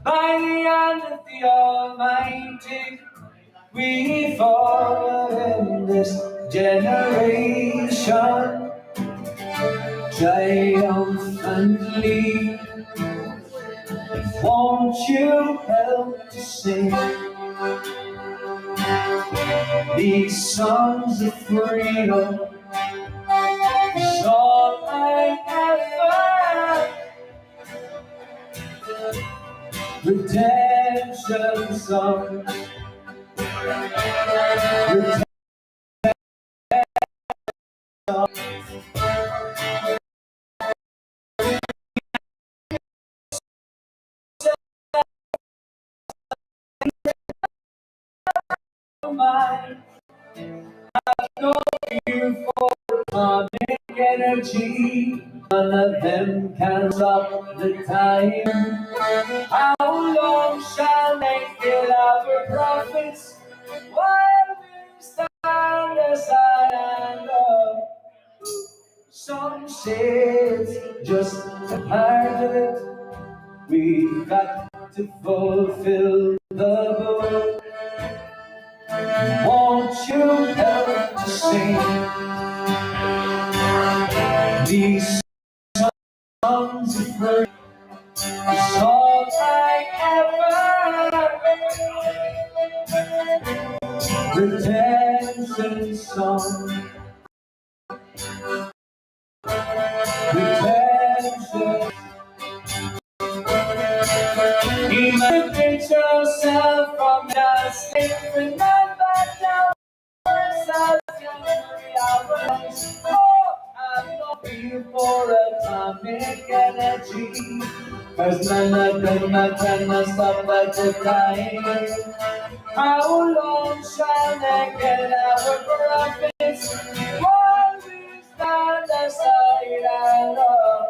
by the hand of the Almighty. We forward in this generation triumphantly. Won't you help to sing these songs of freedom? Is all I ever redemption song. Redemption mine. Know you for atomic energy. None of them can stop the time. How long shall they kill our prophets while we stand aside and love? Some say it's just a part of it. We've got to fulfill the book. Won't you help to sing these songs of praise? It's all I ever. Redemption song. Redemption. Emancipate yourself from your state. Remember now, ourselves oh, I'm not here for atomic energy. Cause none of them can stop at the time. How long shall they get our profits while we stand aside and love?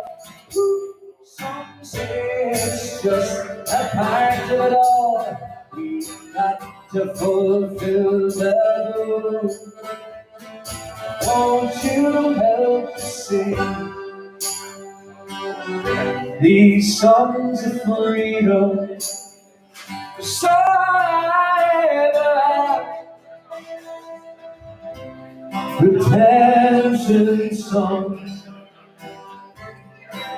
Some say it's just a part of it all. We've got to fulfill the rule. Won't you help to sing these songs of freedom? So redemption songs,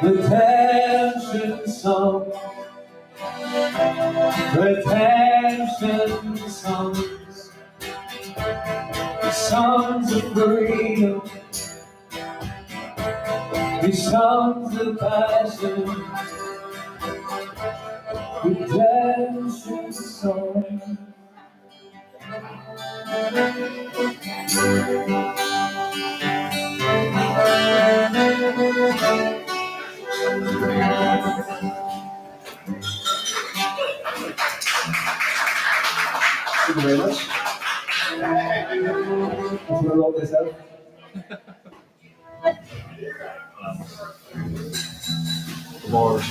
redemption songs, redemption songs, songs of freedom, these songs of passion, redemption songs. Thank you very much. I'm going to roll this out. More.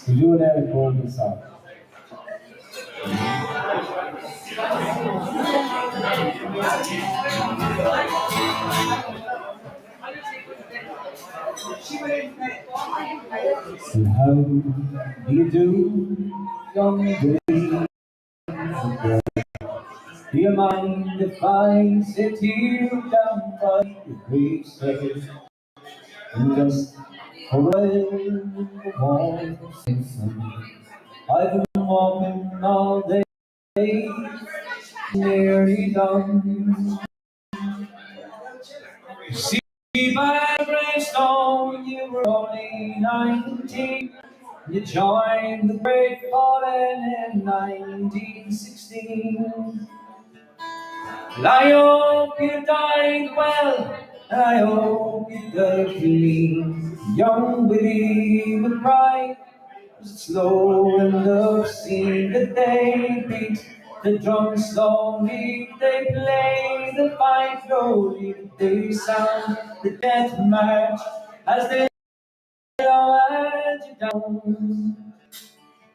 You and Eric wrote this song. So how do you do, young lady? Do you mind if I sit here down by your graveside and just forever warm sun? I've been walking all day, nearly done. See my gravestone, you were only 19. You joined the Great Fallen in 1916. Well, I hope you died well, and I hope you died clean. Young Willie McBride was slow and obscene. That they beat the drum slowly, they play the fife slowly, they sound the death march as they lowered you down.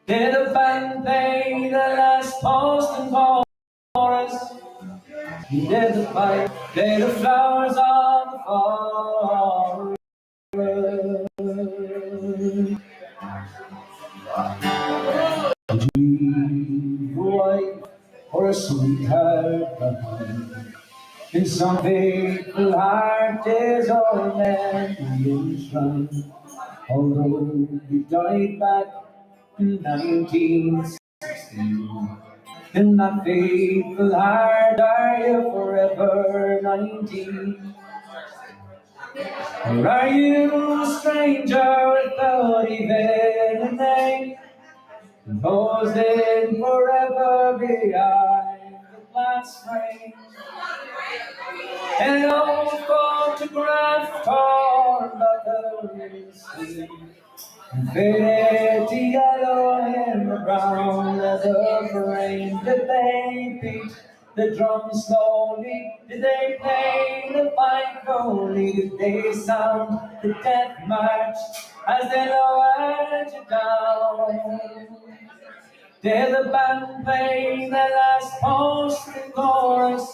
Did the band play the last post and chorus? Did the pipe play the flowers on the forest? Did you leave a wife or a sweetheart behind? In some faithful heart is all meant to be enshrined. Although you died back in 1916. In that faithful heart are you forever 19? Or are you a stranger without even a name? Composing forever behind the glass frame. An old photograph torn by the sea. Faded to yellow in the brown leather frame. Did they beat the drum slowly? Did they play the pipe slowly? Did they sound the death march as they lowered you down? Did the band play the last post and chorus?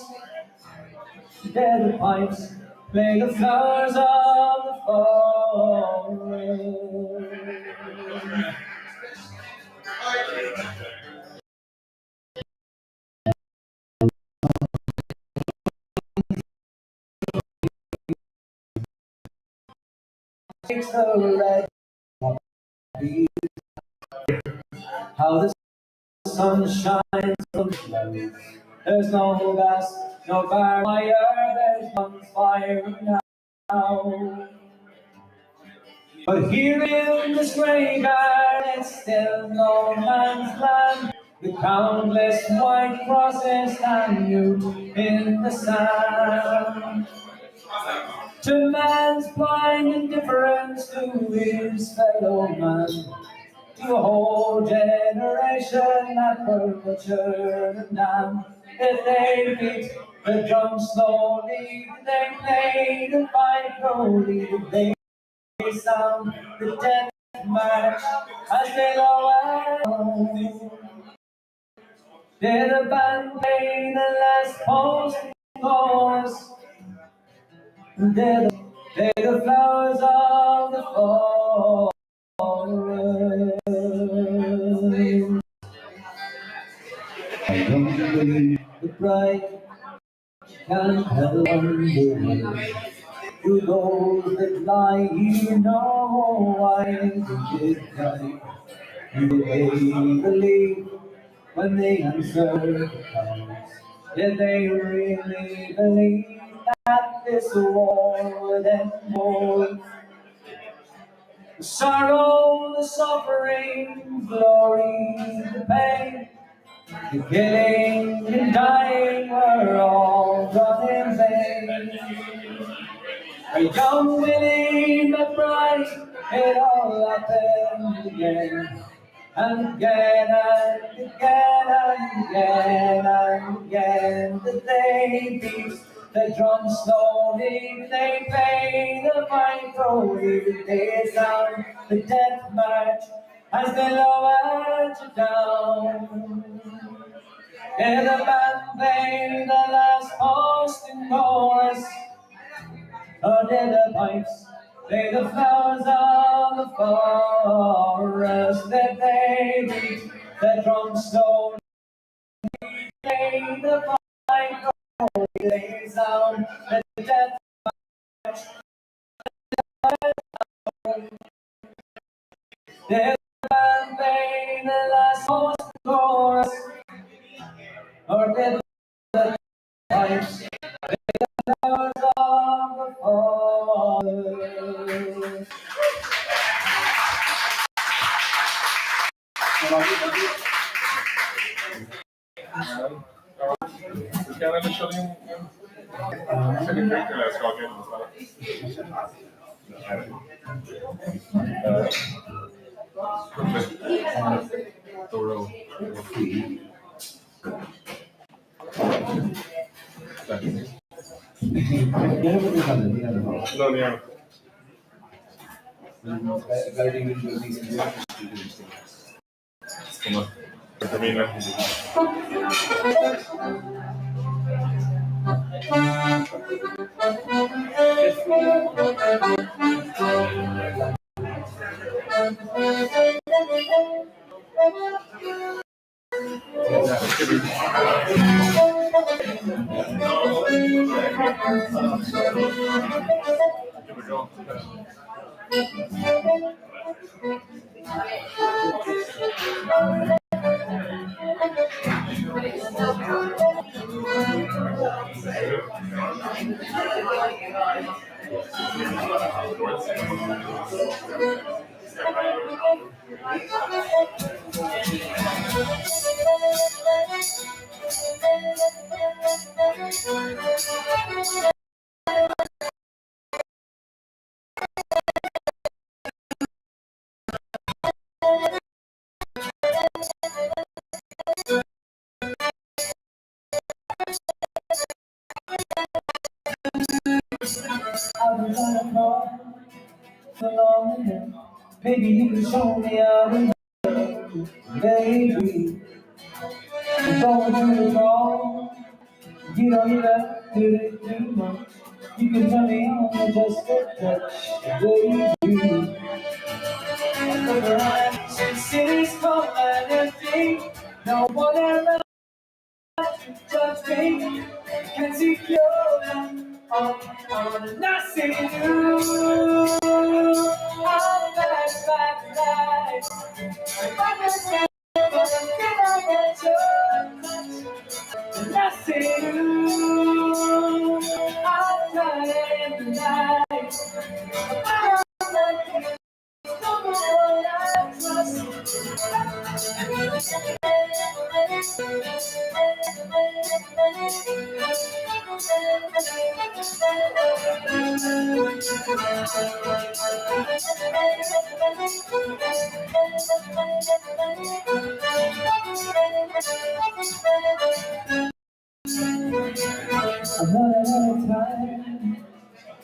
Did the pipes play the flowers of the forest? takes the red poppy. How the sun shines from the clouds. There's no gas, no fire, there's one fire now. But here in this graveyard, it's still no man's land. The countless white crosses stand mute in the sand. To man's blind indifference to his fellow man, to a whole generation that perpetured and damned. If they beat the drum slowly, they play the fife slowly, they sound the death march as they go out. They're the band playing the last post chorus. They're the flowers of the forest. I don't believe the bright can help wonder. To those that lie, you know why they did die. Do they believe when the answer comes? Did they really believe that this war would end more? The sorrow, the suffering, glory, the pain, the killing and dying were all done in vain. A young Willie McBride, it all happened again. And again and again and again and again. The they beat the drum slowly, they play the fight slowly, they sound the death march as they lower you down. And the band play the last post in chorus. Under the pipes, play the flowers of the forest that they beat, the drum slowly, play the pipe, they sound the death march. There's a band playing the last post chorus, under the pipes, the flowers of the forest. Kan eller kör in eller ska jag in Maybe you can show me how to love, baby. Going through the wrong, you don't need to do it too much. You can turn me on just a touch, baby. Since cities come and empty, no one around to judge me. Can see clear on and I see you. If I can stay until I get your touch. And I say, ooh, I'll try every night. I'm not no more I Another time,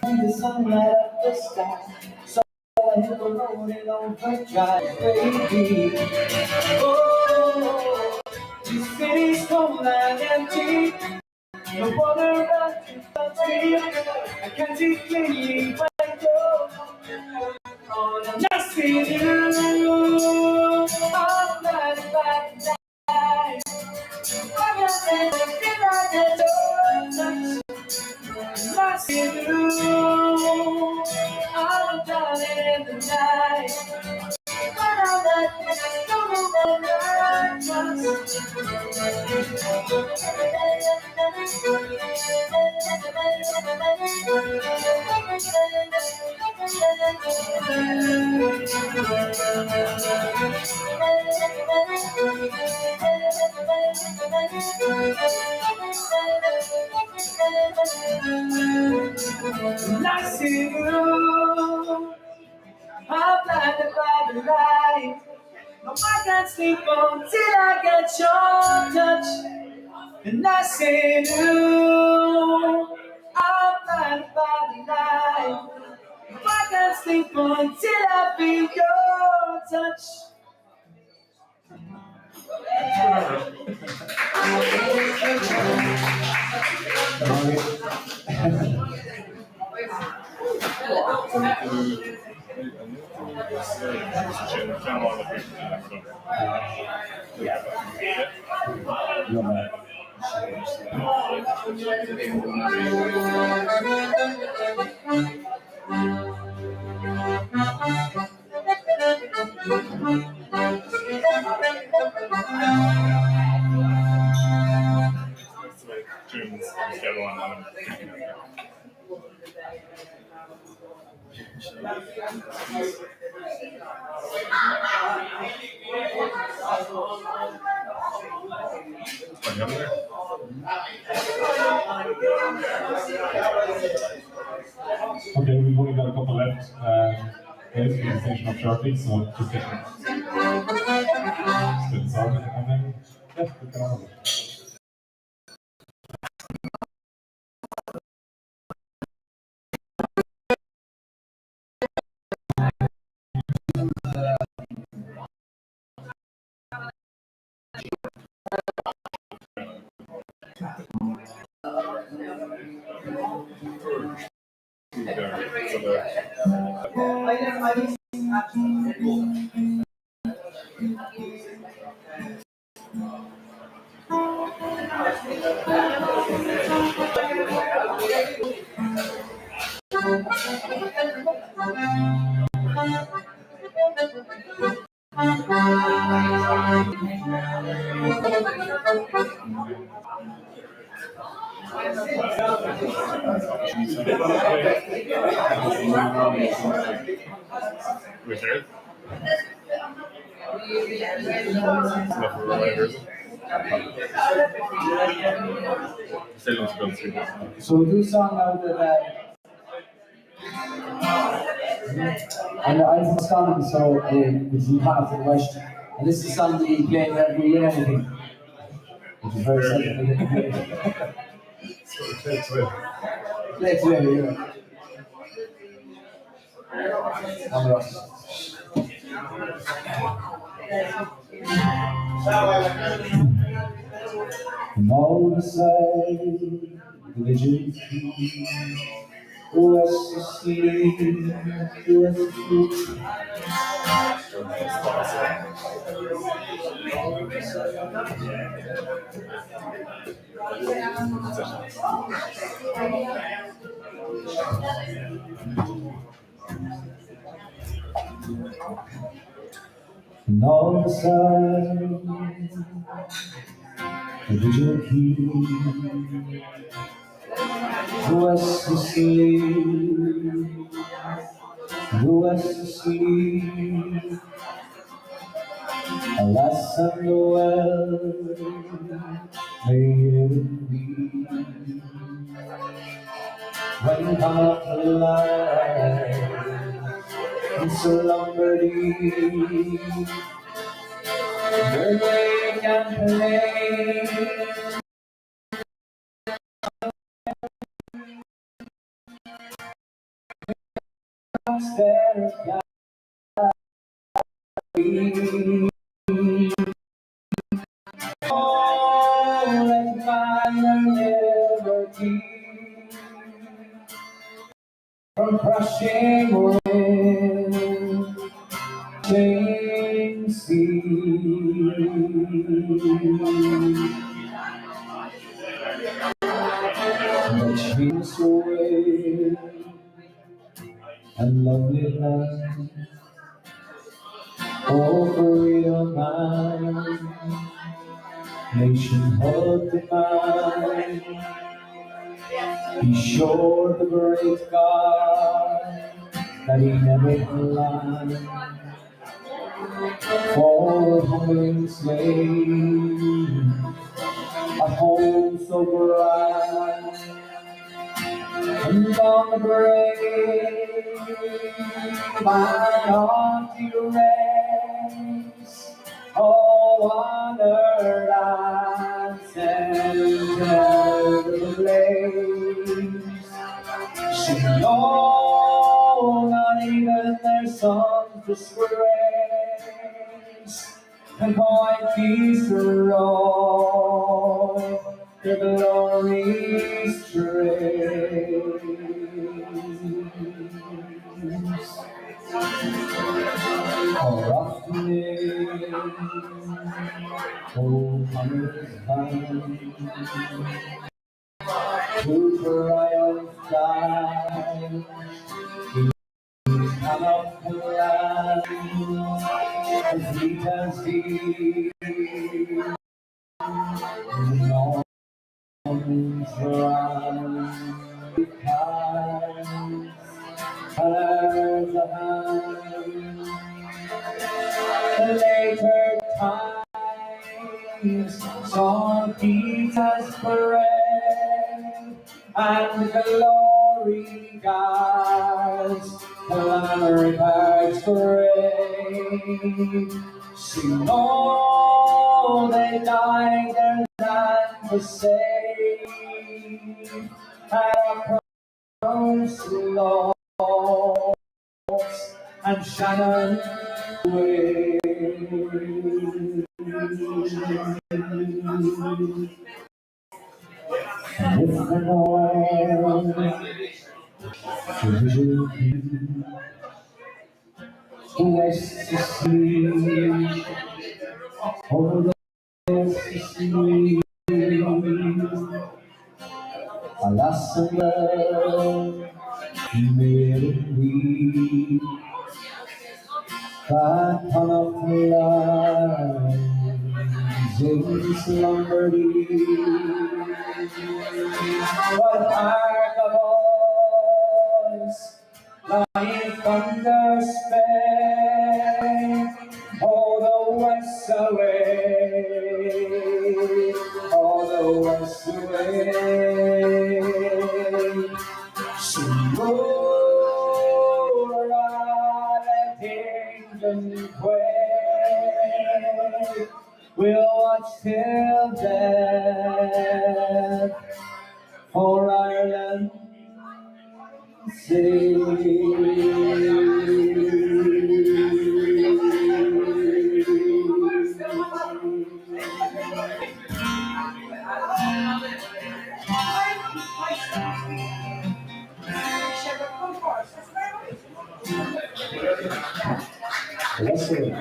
the sunlight up the sky. So I hit the road and overdrive, baby. Oh, the city's cold and empty. No one around to touch me. I can see clearly when you're on. I see you. I'm not back night. I can say that I get your touch. I see you. I'm down in the night. But I'm not no more I see you. I'm blinded by the light. No, I can't sleep until I get your touch. And I say, no, I'm blinded by the light. No, I can't sleep until I feel your touch. Okay, we've only got a couple left. Guys, we'll be finishing up shortly, so just get started, and then yeah, we can on with it. So we'll do a song now that I'm from Scotland, so it's in part of the West. And this is a song that you play whenever we win anything, which is very simple. Play it today, yeah. All right. From all the side, religion, west to sleep, west to sleep. And all the side, the vigil key, the west is asleep, the west is asleep. Alas, and the well may it be. When come up the light in slumberly, awake and play. There can be all and find liberty from crushing wind, changing sea. The trees away and lovely land, oh freedom mine, nation of the mind. Be sure the great God that He never lied. For a humbling slave, a home so bright, and on the grave my auntie reigns. Oh, honor and send the blaze. She know not even their songs disgrace, and point peace destroy their glory's trace. For often oh, mother's hand, to triumph die, come up the land, as sweet as he, the norms around, behind, as a hand, the later times saw Peter's bread, and glory guides the Lamb bags parade. See, all they died their land to save, and our promise lost, and Shannon away. And if the Lord provision be, the west to sea, over the west to sea. Alas, and well, may it be that on of the lines in slumberly, what are the boys lying thunder sped? Oh, the west away, oh, the west away. We'll watch till death for Ireland Let's see.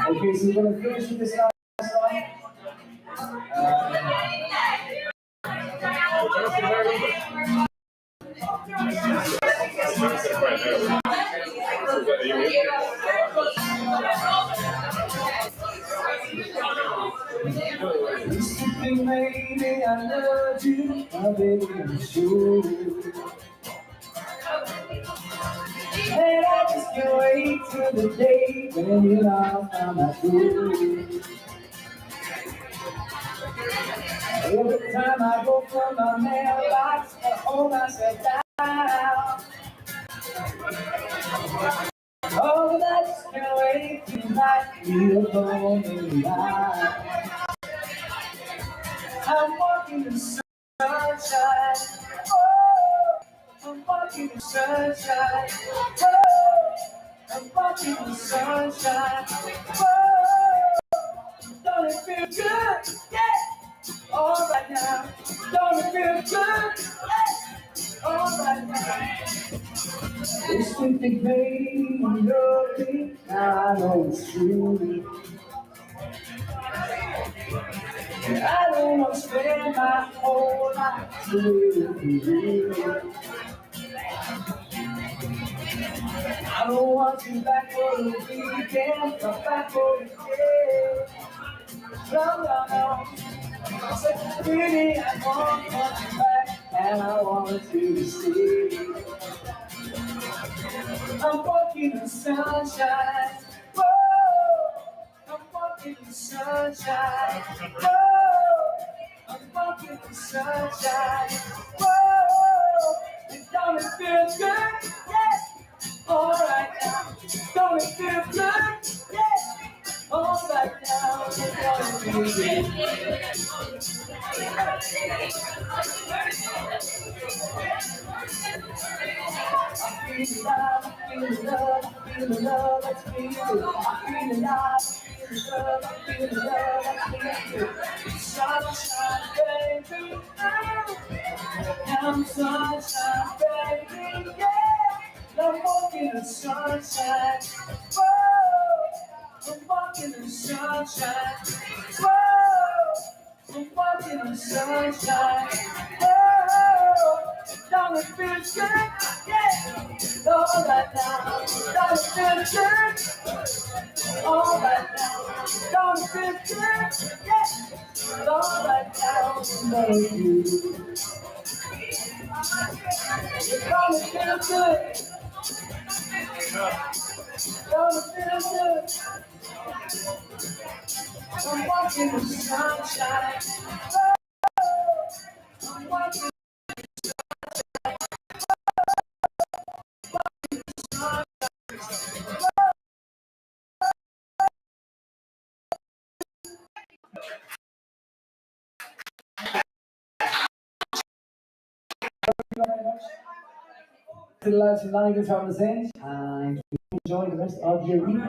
Okay, so we're gonna finish with this last song. Used to think maybe I loved you, my baby, I'm sure. And I just can't wait till the day when you knock on my door. Every time I go from my mailbox, I hold myself down. Oh, but I just can't wait till night you home in the night. I'm walking in sunshine. Oh, I'm walking in sunshine. Oh, I'm walking in sunshine. Oh, don't it feel good? Yeah. All right now. Don't it feel good? Yeah. All right now. It's with the baby, you know me. Now I know it's true. I don't want to spend my whole life with you. I don't want you back for the weekend, come back for the day. No, no, no. So really, I want you back, and I want you to see. I'm walking in sunshine. Whoa, I'm walking in sunshine. Whoa, I'm walking in sunshine. Whoa, and don't it feel good? Yeah. All right now. Don't it feel good? Yeah. All right now. Don't it feel good? I feel love, I feel love, I feel love, I feel love, I feel love, I feel love, I feel love. Sunshine, baby, I'm sunshine, baby, yeah. I'm walking in sunshine, whoa. I'm walking in sunshine, whoa. I'm walking in sunshine, whoa. Don't it feel good? Yeah. All right now. Don't it feel good? All right now. Don't it feel good? Yeah. All right now. Know you. Don't it feel good? Don't it feel good? I'm walking in sunshine. Oh, I'm walking. To the lads from Lanigan's on the stage and enjoy the rest of your evening.